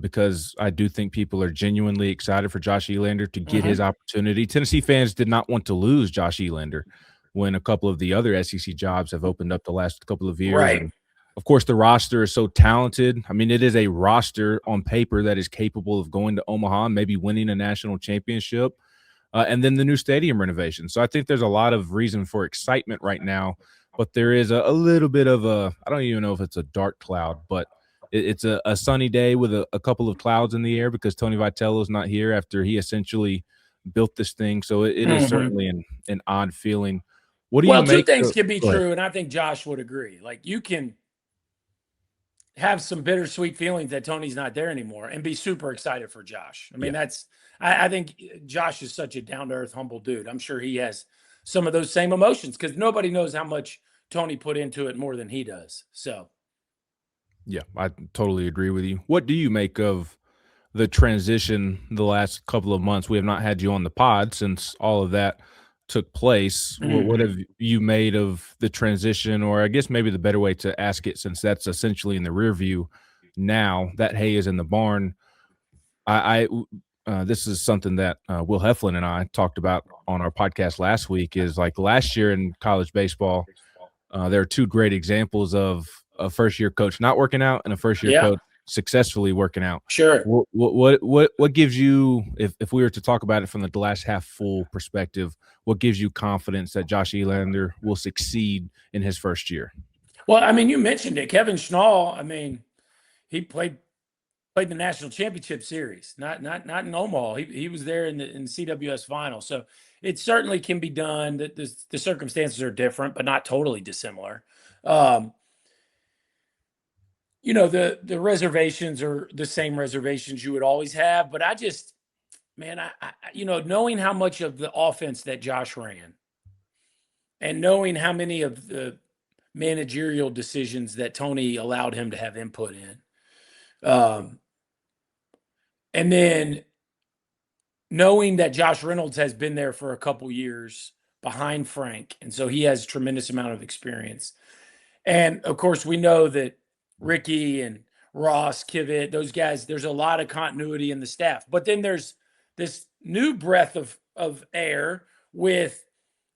because I do think people are genuinely excited for Josh Elander to get his opportunity. Tennessee fans did not want to lose Josh Elander when a couple of the other SEC jobs have opened up the last couple of years. Right. And of course, the roster is so talented. I mean, it is a roster on paper that is capable of going to Omaha and maybe winning a national championship. And then the new stadium renovation. So I think there's a lot of reason for excitement right now, but there is a little bit of I don't even know if it's a dark cloud, but it's a sunny day with a couple of clouds in the air because Tony Vitello's not here after he essentially built this thing. So it is certainly an odd feeling. What do you make? Two things can be true, and I think Josh would agree. Like, you can have some bittersweet feelings that Tony's not there anymore and be super excited for Josh. I mean, I think Josh is such a down-to-earth, humble dude. I'm sure he has some of those same emotions because nobody knows how much Tony put into it more than he does. So, yeah, I totally agree with you. What do you make of the transition the last couple of months? We have not had you on the pod since all of that took place. What have you made of the transition, or I guess maybe the better way to ask it, since that's essentially in the rear view now, that hay is in the barn. This is something that Will Heflin and I talked about on our podcast last week, is like last year in college baseball, there are 2 great examples of a first-year coach not working out and a first-year coach successfully working out. Sure. What gives you, if we were to talk about it from the glass half full perspective, what gives you confidence that Josh Elander will succeed in his first year? Well, I mean, you mentioned it. Kevin Schnall, I mean, he played the national championship series, not in Omaha. He was there in the CWS final. So it certainly can be done. The circumstances are different, but not totally dissimilar. You know, the reservations are the same reservations you would always have, but I just, man, I you know, knowing how much of the offense that Josh ran and knowing how many of the managerial decisions that Tony allowed him to have input in. And then knowing that Josh Reynolds has been there for a couple years behind Frank, and so he has a tremendous amount of experience. And of course, we know that Ricky and Ross, Kivett, those guys, there's a lot of continuity in the staff. But then there's this new breath of air with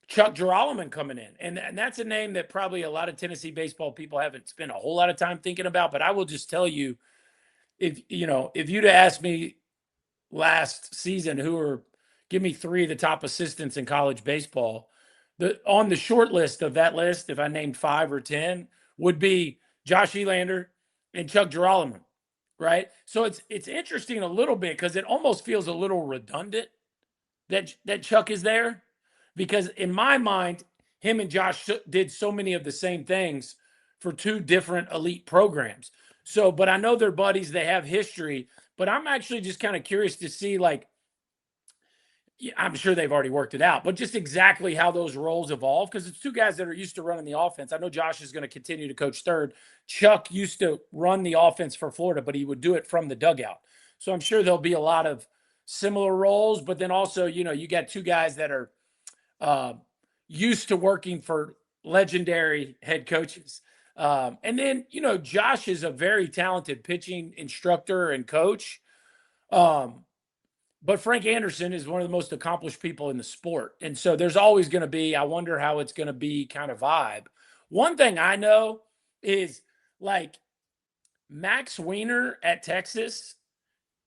Chuck Girolamo coming in. And that's a name that probably a lot of Tennessee baseball people haven't spent a whole lot of time thinking about. But I will just tell you, if you'd asked me last season give me 3 of the top assistants in college baseball, on the short list of that list, if I named 5 or 10, would be Josh Elander and Chuck Girolamo, right? So it's interesting a little bit because it almost feels a little redundant that Chuck is there, because in my mind, him and Josh did so many of the same things for 2 different elite programs. So, but I know they're buddies, they have history, but I'm actually just kind of curious to see, like, I'm sure they've already worked it out, but just exactly how those roles evolve, because it's 2 guys that are used to running the offense. I know Josh is going to continue to coach third. Chuck used to run the offense for Florida, but he would do it from the dugout. So I'm sure there'll be a lot of similar roles, but then also, you got 2 guys that are used to working for legendary head coaches. And then, Josh is a very talented pitching instructor and coach. But Frank Anderson is one of the most accomplished people in the sport. And so there's always going to be, I wonder how it's going to be kind of vibe. One thing I know is, like, Max Weiner at Texas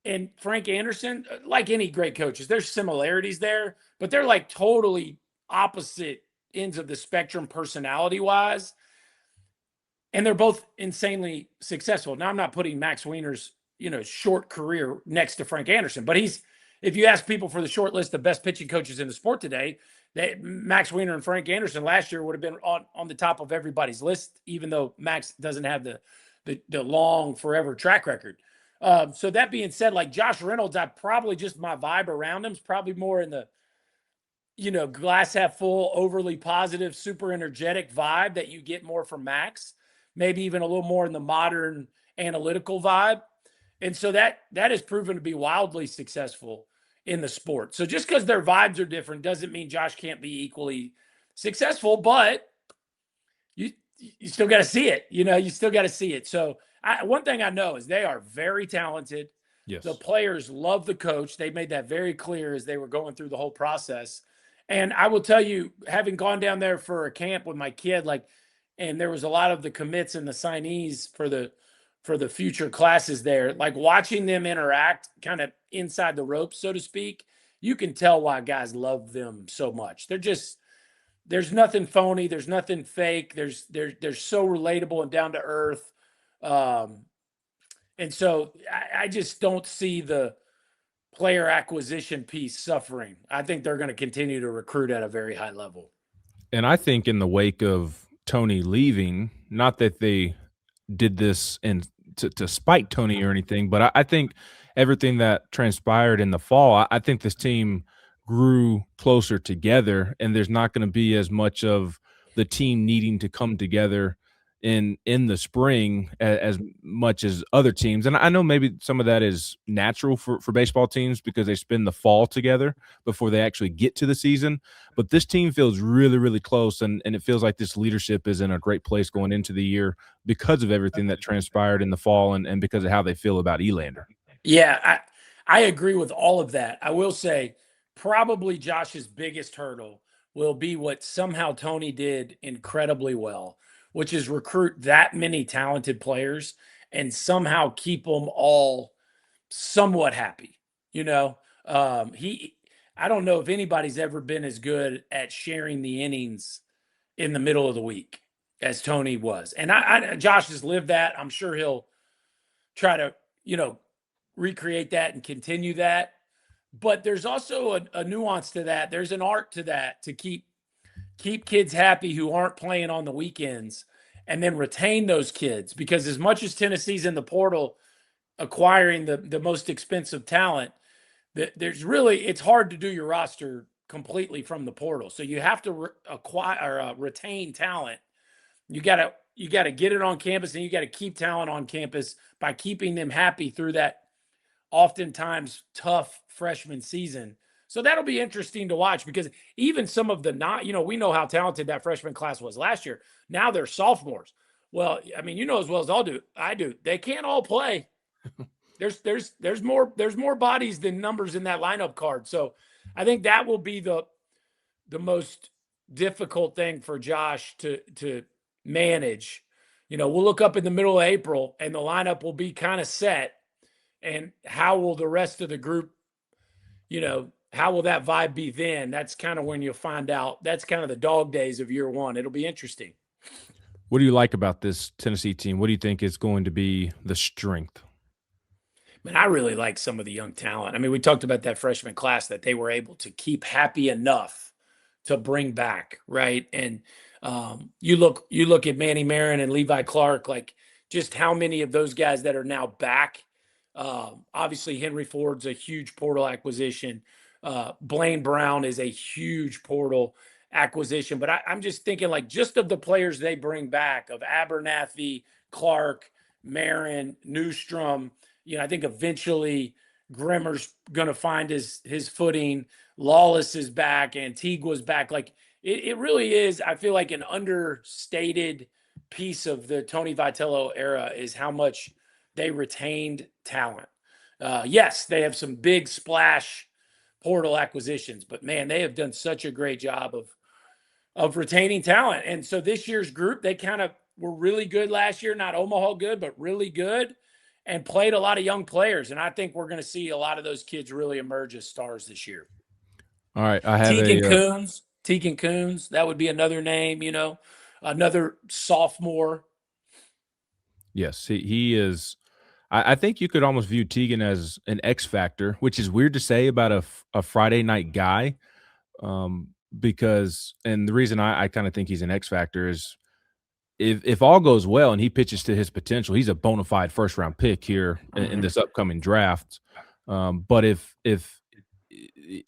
and Frank Anderson, like any great coaches, there's similarities there, but they're like totally opposite ends of the spectrum personality-wise. And they're both insanely successful. Now, I'm not putting Max Weiner's, short career next to Frank Anderson, but if you ask people for the short list of best pitching coaches in the sport today, Max Weiner and Frank Anderson last year would have been on the top of everybody's list, even though Max doesn't have the long forever track record. So that being said, like Josh Reynolds, I probably just my vibe around him is probably more in the, glass half full, overly positive, super energetic vibe that you get more from Max. Maybe even a little more in the modern analytical vibe. And so that has proven to be wildly successful in the sport. So just because their vibes are different doesn't mean Josh can't be equally successful, but you still got to see it. You still got to see it. So one thing I know is they are very talented. Yes. The players love the coach. They made that very clear as they were going through the whole process. And I will tell you, having gone down there for a camp with my kid, and there was a lot of the commits and the signees for the future classes there, like watching them interact kind of inside the ropes, so to speak, you can tell why guys love them so much. There's nothing phony. There's nothing fake. They're so relatable and down to earth. And so I just don't see the player acquisition piece suffering. I think they're going to continue to recruit at a very high level. And I think in the wake of Tony leaving, not that they did this to spite Tony or anything, but I think everything that transpired in the fall, I think this team grew closer together, and there's not going to be as much of the team needing to come together in the spring as much as other teams. And I know maybe some of that is natural for baseball teams because they spend the fall together before they actually get to the season. But this team feels really, really close, and it feels like this leadership is in a great place going into the year because of everything that transpired in the fall and because of how they feel about Elander. Yeah, I agree with all of that. I will say probably Josh's biggest hurdle will be what somehow Tony did incredibly well, which is recruit that many talented players and somehow keep them all somewhat happy. I don't know if anybody's ever been as good at sharing the innings in the middle of the week as Tony was. And Josh has lived that. I'm sure he'll try to, recreate that and continue that. But there's also a nuance to that. There's an art to that, to keep kids happy who aren't playing on the weekends and then retain those kids. Because as much as Tennessee's in the portal acquiring the most expensive talent, it's hard to do your roster completely from the portal. So you have to retain talent. You got to get it on campus, and you got to keep talent on campus by keeping them happy through that oftentimes tough freshman season. So that'll be interesting to watch, because even some of the we know how talented that freshman class was last year. Now they're sophomores. Well, I mean, as well as I do, they can't all play. There's more bodies than numbers in that lineup card. So I think that will be the most difficult thing for Josh to manage. We'll look up in the middle of April and the lineup will be kind of set. And how will the rest of the group, how will that vibe be then? That's kind of when you'll find out. That's kind of the dog days of year one. It'll be interesting. What do you like about this Tennessee team? What do you think is going to be the strength? Man, I really like some of the young talent. I mean, we talked about that freshman class that they were able to keep happy enough to bring back, right? And you look at Manny Marin and Levi Clark, like just how many of those guys that are now back. Obviously, Henry Ford's a huge portal acquisition. Blaine Brown is a huge portal acquisition. But I'm just thinking, like, just of the players they bring back, of Abernathy, Clark, Marin, Newstrom. I think eventually Grimmer's going to find his footing. Lawless is back. Antigua's back. Like, it really is, I feel like, an understated piece of the Tony Vitello era is how much they retained talent. Yes, they have some big splash portal acquisitions, but man, they have done such a great job of retaining talent. And so this year's group, they kind of were really good last year, not Omaha good, but really good, and played a lot of young players. And I think we're going to see a lot of those kids really emerge as stars this year. All right, I have Tegan Coons, that would be another name, another sophomore. Yes, he is. I think you could almost view Tegan as an X factor, which is weird to say about a Friday night guy, because, and the reason I kind of think he's an X factor is if all goes well and he pitches to his potential, he's a bona fide first round pick here in this upcoming draft. But if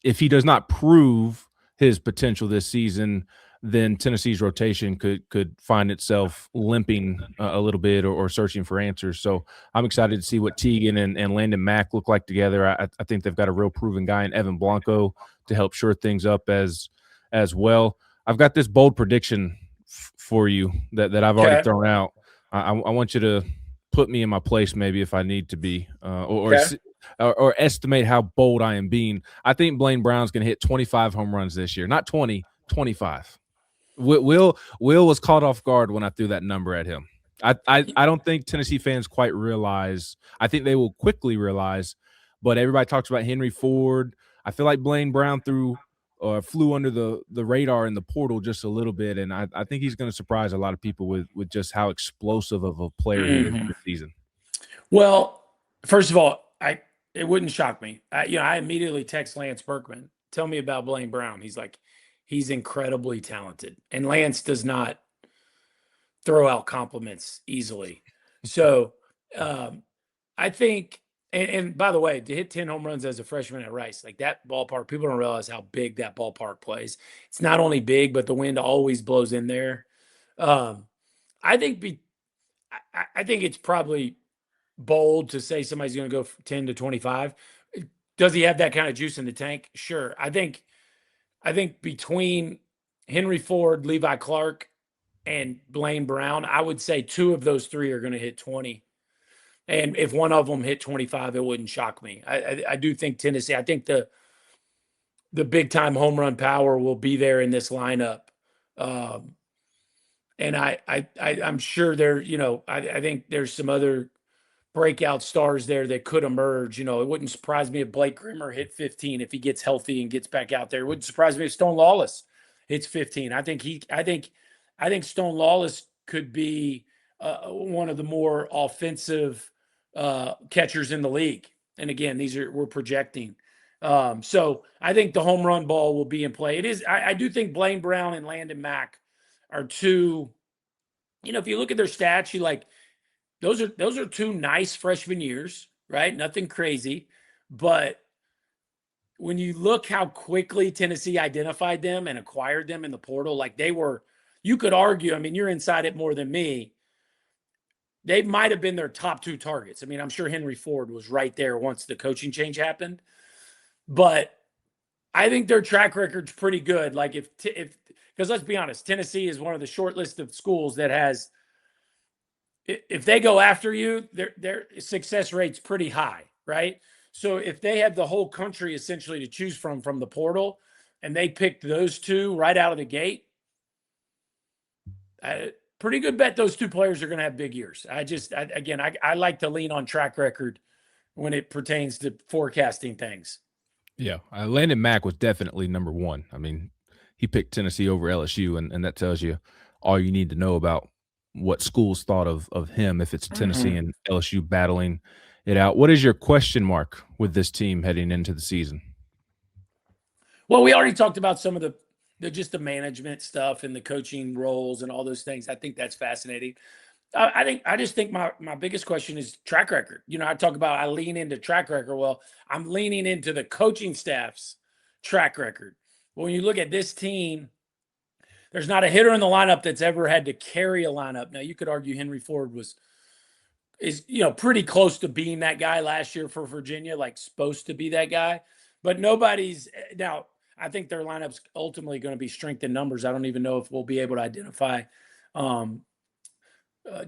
he does not prove his potential this season, then Tennessee's rotation could find itself limping a little bit or searching for answers. So I'm excited to see what Teagan and Landon Mack look like together. I think they've got a real proven guy in Evan Blanco to help shore things up as well. I've got this bold prediction for you that I've already thrown out. I want you to put me in my place maybe if I need to be, or estimate how bold I am being. I think Blaine Brown's going to hit 25 home runs this year. Not 20, 25. Will was caught off guard when I threw that number at him. I don't think Tennessee fans quite realize. I think they will quickly realize, but everybody talks about Henry Ford. I feel like Blaine Brown flew under the radar in the portal just a little bit, and I think he's going to surprise a lot of people with just how explosive of a player he is this season. Well, first of all, it wouldn't shock me. I immediately text Lance Berkman, tell me about Blaine Brown. He's like, he's incredibly talented, and Lance does not throw out compliments easily. So I think, and by the way, to hit 10 home runs as a freshman at Rice, like that ballpark, people don't realize how big that ballpark plays. It's not only big, but the wind always blows in there. I think it's probably bold to say somebody's going to go 10 to 25. Does he have that kind of juice in the tank? Sure. I think between Henry Ford, Levi Clark, and Blaine Brown, I would say two of those three are going to hit 20. And if one of them hit 25, it wouldn't shock me. I do think Tennessee, I think the big time home run power will be there in this lineup. And I'm sure I think there's some other breakout stars there that could emerge. It wouldn't surprise me if Blake Grimmer hit 15 if he gets healthy and gets back out there. It wouldn't surprise me if Stone Lawless hits 15. I think Stone Lawless could be one of the more offensive catchers in the league. And again, we're projecting. So I think the home run ball will be in play. It is. I do think Blaine Brown and Landon Mack are two. If you look at their stats, those are two nice freshman years, right? Nothing crazy, but when you look how quickly Tennessee identified them and acquired them in the portal, like you could argue. I mean, you're inside it more than me. They might have been their top two targets. I mean, I'm sure Henry Ford was right there once the coaching change happened, but I think their track record's pretty good. Like because let's be honest, Tennessee is one of the short list of schools that has, if they go after you, their success rate's pretty high, right? So if they have the whole country essentially to choose from the portal, and they picked those two right out of the gate, pretty good bet those two players are going to have big years. I like to lean on track record when it pertains to forecasting things. Yeah, Landon Mack was definitely number one. I mean, he picked Tennessee over LSU, and that tells you all you need to know about what schools thought of him if it's Tennessee and LSU battling it out. What is your question mark with this team heading into the season? Well, we already talked about some of the just the management stuff and the coaching roles and all those things. I think that's fascinating. I just think my biggest question is track record. I lean into track record. Well, I'm leaning into the coaching staff's track record. Well, when you look at this team, there's not a hitter in the lineup that's ever had to carry a lineup. Now, you could argue Henry Ford is pretty close to being that guy last year for Virginia, like supposed to be that guy. But nobody's now. I think their lineup's ultimately going to be strength in numbers. I don't even know if we'll be able to identify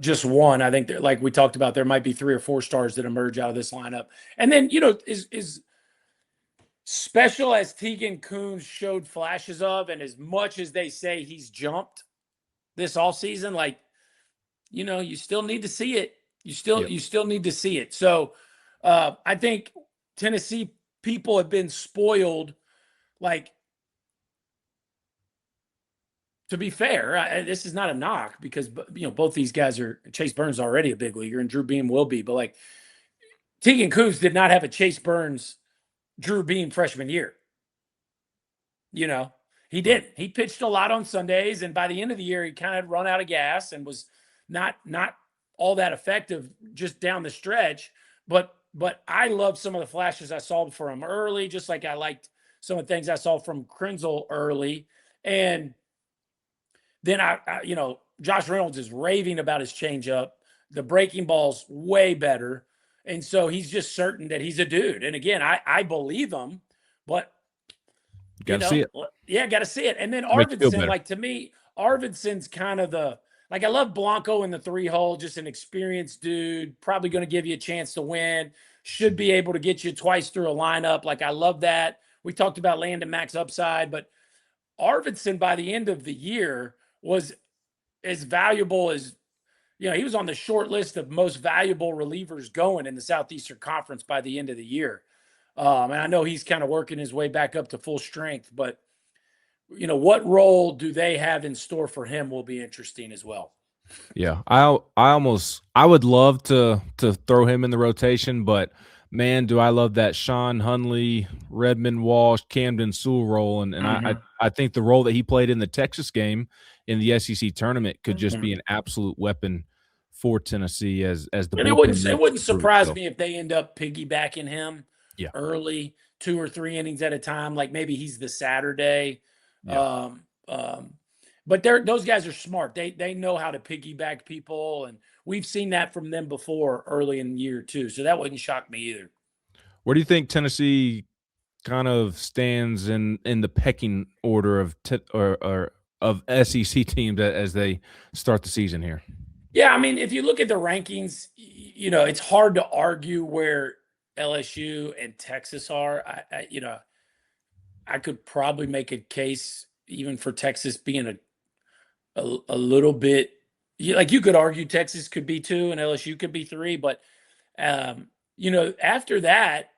just one. I think like we talked about, there might be 3 or 4 stars that emerge out of this lineup. And then, is special as Teagan Coons showed flashes of, and as much as they say he's jumped this offseason, you still need to see it. You still need to see it. So I think Tennessee people have been spoiled. To be fair, this is not a knock because both these guys are. Chase Burns already a big leaguer, and Drew Beam will be. But Teagan Coons did not have a Chase Burns, Drew Beam freshman year. He He did. He pitched a lot on Sundays, and by the end of the year, he kind of run out of gas and was not all that effective just down the stretch. But I love some of the flashes I saw from him early, just like I liked some of the things I saw from Krenzel early. And then Josh Reynolds is raving about his changeup. The breaking ball's way better. And so he's just certain that he's a dude. And again, I believe him, but Got to see it. Yeah, got to see it. And then Make you feel Arvidsson, better. like to me, Arvidsson's kind of I love Blanco in the 3-hole, just an experienced dude, probably going to give you a chance to win, should be able to get you twice through a lineup. Like I love that. We talked about Landon Max upside, but Arvidsson by the end of the year was as valuable as, he was on the short list of most valuable relievers going in the Southeastern Conference by the end of the year. And I know he's kind of working his way back up to full strength, but what role do they have in store for him will be interesting as well. Yeah, I would love to throw him in the rotation, but man, do I love that Sean Hunley, Redmond Walsh, Camden Sewell role, and I think the role that he played in the Texas game in the SEC tournament could just be an absolute weapon for Tennessee as the. And it wouldn't surprise me if they end up piggybacking him early, 2 or 3 innings at a time. Like maybe he's the Saturday. Yeah. But those guys are smart. They know how to piggyback people, and we've seen that from them before early in the year too. So that wouldn't shock me either. Where do you think Tennessee kind of stands in the pecking order of of SEC teams as they start the season here? Yeah, I mean, if you look at the rankings, it's hard to argue where LSU and Texas are. I could probably make a case even for Texas being a little bit, like you could argue Texas could be 2 and LSU could be 3, but after that,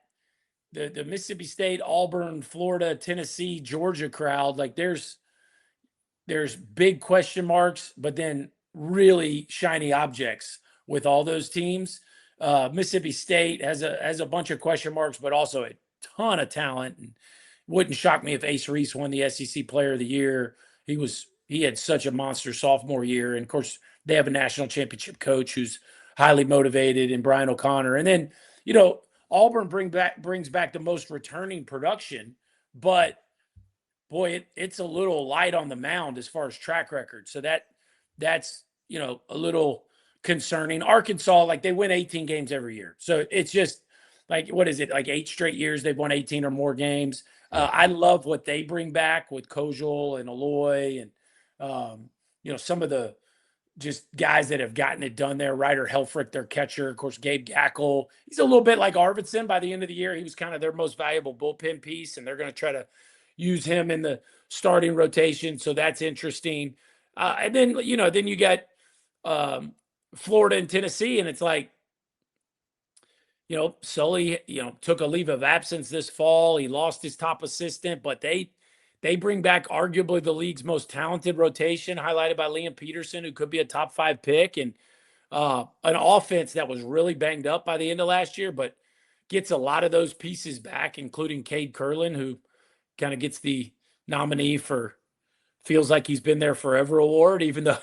the Mississippi State, Auburn, Florida, Tennessee, Georgia crowd, like there's big question marks, but then really shiny objects with all those teams. Mississippi State has a bunch of question marks, but also a ton of talent. And wouldn't shock me if Ace Reese won the SEC Player of the Year. He had such a monster sophomore year, and of course they have a national championship coach who's highly motivated, and Brian O'Connor. And then Auburn brings back the most returning production, but boy, it's a little light on the mound as far as track record. So that's a little concerning. Arkansas, like they win 18 games every year. So it's just like, what is it? Like 8 straight years they've won 18 or more games. I love what they bring back with Kojal and Aloy and, some of the just guys that have gotten it done there. Ryder Helfrich, their catcher. Of course, Gabe Gackle. He's a little bit like Arvidsson. By the end of the year, he was kind of their most valuable bullpen piece, and they're going to try to use him in the starting rotation. So that's interesting. And then, then you got Florida and Tennessee, and it's like, Sully, took a leave of absence this fall. He lost his top assistant, but they bring back arguably the league's most talented rotation, highlighted by Liam Peterson, who could be a top 5 pick, and an offense that was really banged up by the end of last year, but gets a lot of those pieces back, including Cade Curlin, who kind of gets the nominee for feels like he's been there forever award, even though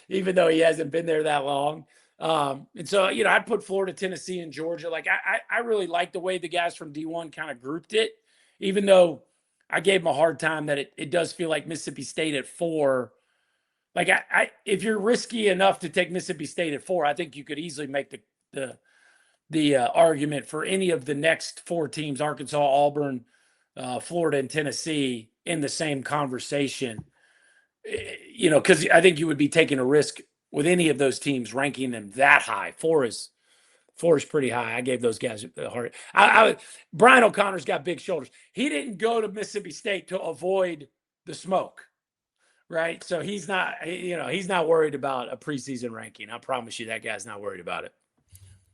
he hasn't been there that long. And so, I'd put Florida, Tennessee, and Georgia. Like I really like the way the guys from D1 kind of grouped it, even though I gave them a hard time that it does feel like Mississippi State at 4. Like if you're risky enough to take Mississippi State at 4, I think you could easily make the argument for any of the next 4 teams, Arkansas, Auburn, Florida, and Tennessee, in the same conversation. Because I think you would be taking a risk with any of those teams ranking them that high. 4 is pretty high. I gave those guys a hard. Brian O'Connor's got big shoulders. He didn't go to Mississippi State to avoid the smoke, right? So he's not worried about a preseason ranking. I promise you, that guy's not worried about it.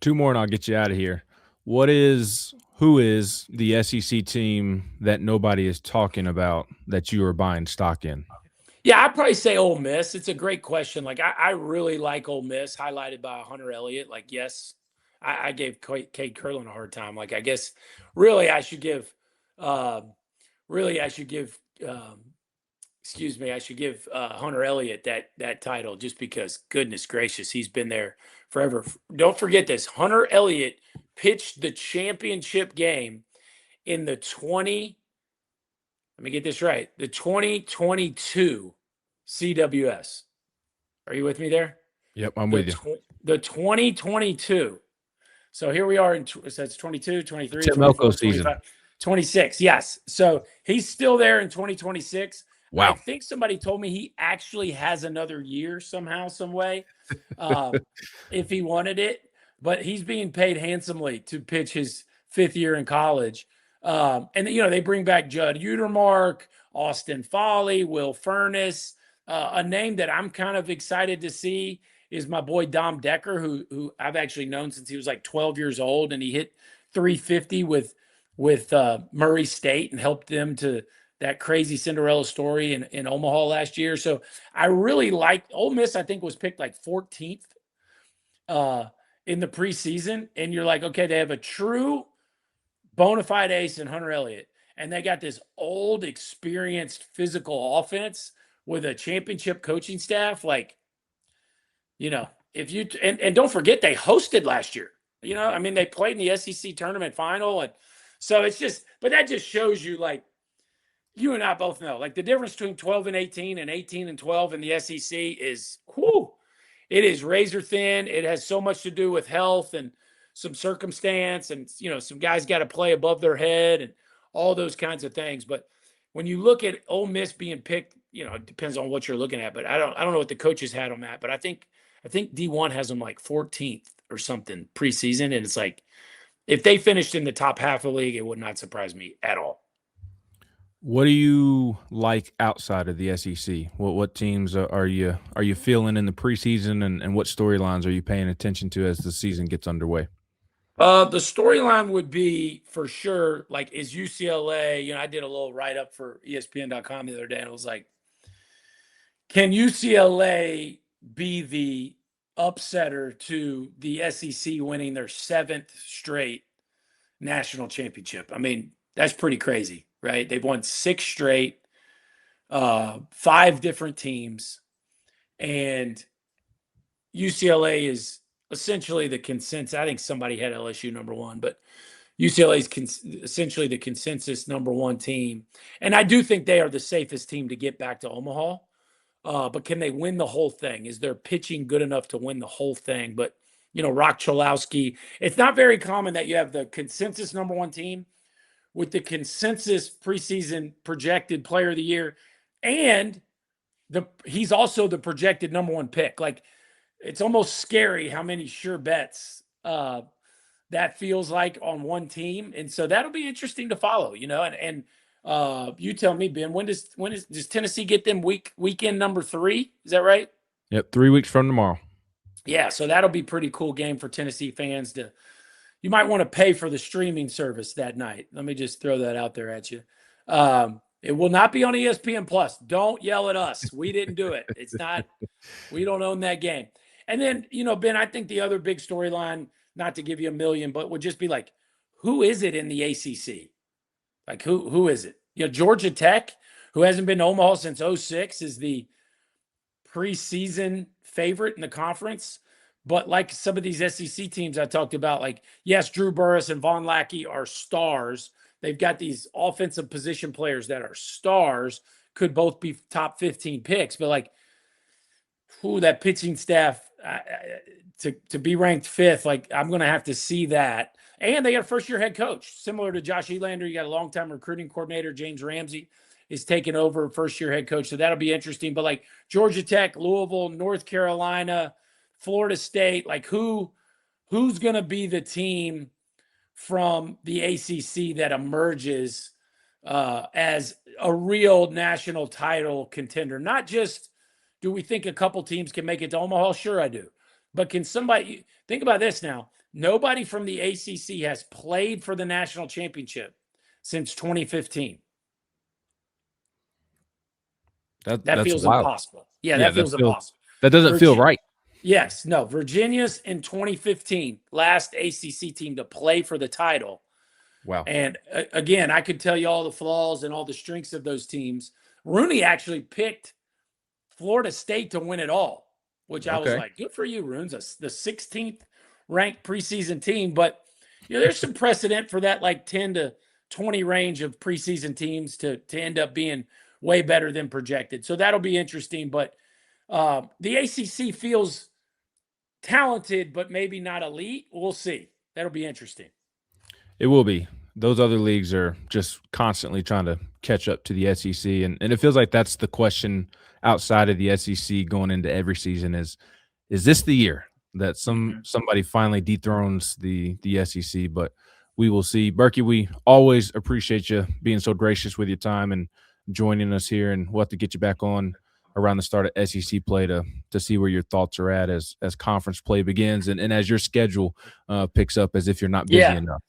2 more, and I'll get you out of here. Who is the SEC team that nobody is talking about that you are buying stock in? Yeah, I'd probably say Ole Miss. It's a great question. Like I really like Ole Miss, highlighted by Hunter Elliott. Like, yes, I gave Cade Curlin a hard time. Like, I guess really I should give excuse me, I should give Hunter Elliott that title just because, goodness gracious, he's been there forever. Don't forget this: Hunter Elliott pitched the championship game in the 20. Let me get this right: the 2022 CWS. Are you with me there? Yep, I'm with you. The 2022. So here we are so that's 22, 23, Tim 24, Elko 25, season. 26. Yes. So he's still there in 2026. I Wow. think somebody told me he actually has another year somehow, some way, if he wanted it. But he's being paid handsomely to pitch his 5th year in college. And, they bring back Judd Utermark, Austin Foley, Will Furnace. A name that I'm kind of excited to see is my boy Dom Decker, who I've actually known since he was like 12 years old, and he hit 350 with Murray State and helped them to that crazy Cinderella story in Omaha last year. So I really like Ole Miss. I think was picked like 14th in the preseason, and you're like, okay, they have a true bona fide ace in Hunter Elliott, and they got this old, experienced, physical offense with a championship coaching staff. Like, if you and don't forget they hosted last year. They played in the SEC tournament final, and so it's just, but that just shows you, like, you and I both know, like, the difference between 12 and 18 and 18 and 12 in the SEC is, it is razor thin. It has so much to do with health and some circumstance, and some guys got to play above their head and all those kinds of things. But when you look at Ole Miss being picked, it depends on what you're looking at. But I don't know what the coaches had on that. But I think D1 has them like 14th or something preseason, and it's like, if they finished in the top half of the league, it would not surprise me at all. What do you like outside of the SEC? What teams are you feeling in the preseason, and what storylines are you paying attention to as the season gets underway? The storyline would be, for sure, like, is UCLA. I did a little write-up for ESPN.com the other day, and I was like, can UCLA be the upsetter to the SEC winning their 7th straight national championship? I mean, that's pretty crazy, right? They've won 6 straight, 5 different teams, and UCLA is essentially the consensus. I think somebody had LSU number 1, but UCLA is essentially the consensus number 1 team. And I do think they are the safest team to get back to Omaha. But can they win the whole thing? Is their pitching good enough to win the whole thing? But, Rock Chalowski, it's not very common that you have the consensus number 1 team with the consensus preseason projected player of the year, and he's also the projected number 1 pick. Like, it's almost scary how many sure bets that feels like on one team. And so that'll be interesting to follow, and you tell me, Ben, when does Tennessee get them weekend number 3? Is that right? Yep, 3 weeks from tomorrow. Yeah, so that'll be a pretty cool game for Tennessee fans you might want to pay for the streaming service that night. Let me just throw that out there at you. It will not be on ESPN Plus. Don't yell at us. We didn't do it. It's not, we don't own that game. And then, Ben, I think the other big storyline, not to give you a million, but would just be like, who is it in the ACC? Like, who is it? Georgia Tech, who hasn't been to Omaha since 2006, is the preseason favorite in the conference. But like some of these SEC teams I talked about, like, yes, Drew Burress and Von Lackey are stars. They've got these offensive position players that are stars, could both be top 15 picks. But, like, that pitching staff, to be ranked 5th, like, I'm going to have to see that. And they got a first-year head coach, similar to Josh Elander. You got a long-time recruiting coordinator, James Ramsey, is taking over, first-year head coach. So that'll be interesting. But, like, Georgia Tech, Louisville, North Carolina, Florida State, like, who's going to be the team from the ACC that emerges as a real national title contender? Not just, do we think a couple teams can make it to Omaha? Sure, I do. But can somebody – think about this now. Nobody from the ACC has played for the national championship since 2015. That feels wild. Impossible. Yeah, that feels impossible. That doesn't feel right. Yes, no. Virginia's in 2015, last ACC team to play for the title. Wow. And again, I could tell you all the flaws and all the strengths of those teams, Rooney actually picked Florida State to win it all, which I was Okay. like, good for you, Runes, the 16th ranked preseason team. But there's some precedent for that, like 10 to 20 range of preseason teams to end up being way better than projected. So that'll be interesting. But the ACC feels talented, but maybe not elite. We'll see. That'll be interesting. It will be. Those other leagues are just constantly trying to catch up to the SEC, and it feels like that's the question outside of the SEC going into every season is this the year that somebody finally dethrones the SEC? But we will see. Berkey, we always appreciate you being so gracious with your time and joining us here, and we'll have to get you back on around the start of SEC play to see where your thoughts are at as conference play begins and as your schedule picks up, as if you're not busy enough.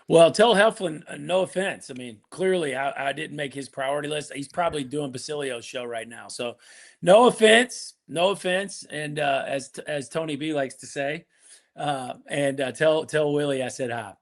Well, tell Heflin, no offense. I mean, clearly I didn't make his priority list. He's probably doing Basilio's show right now. So no offense. And as Tony B likes to say, tell Willie I said hi.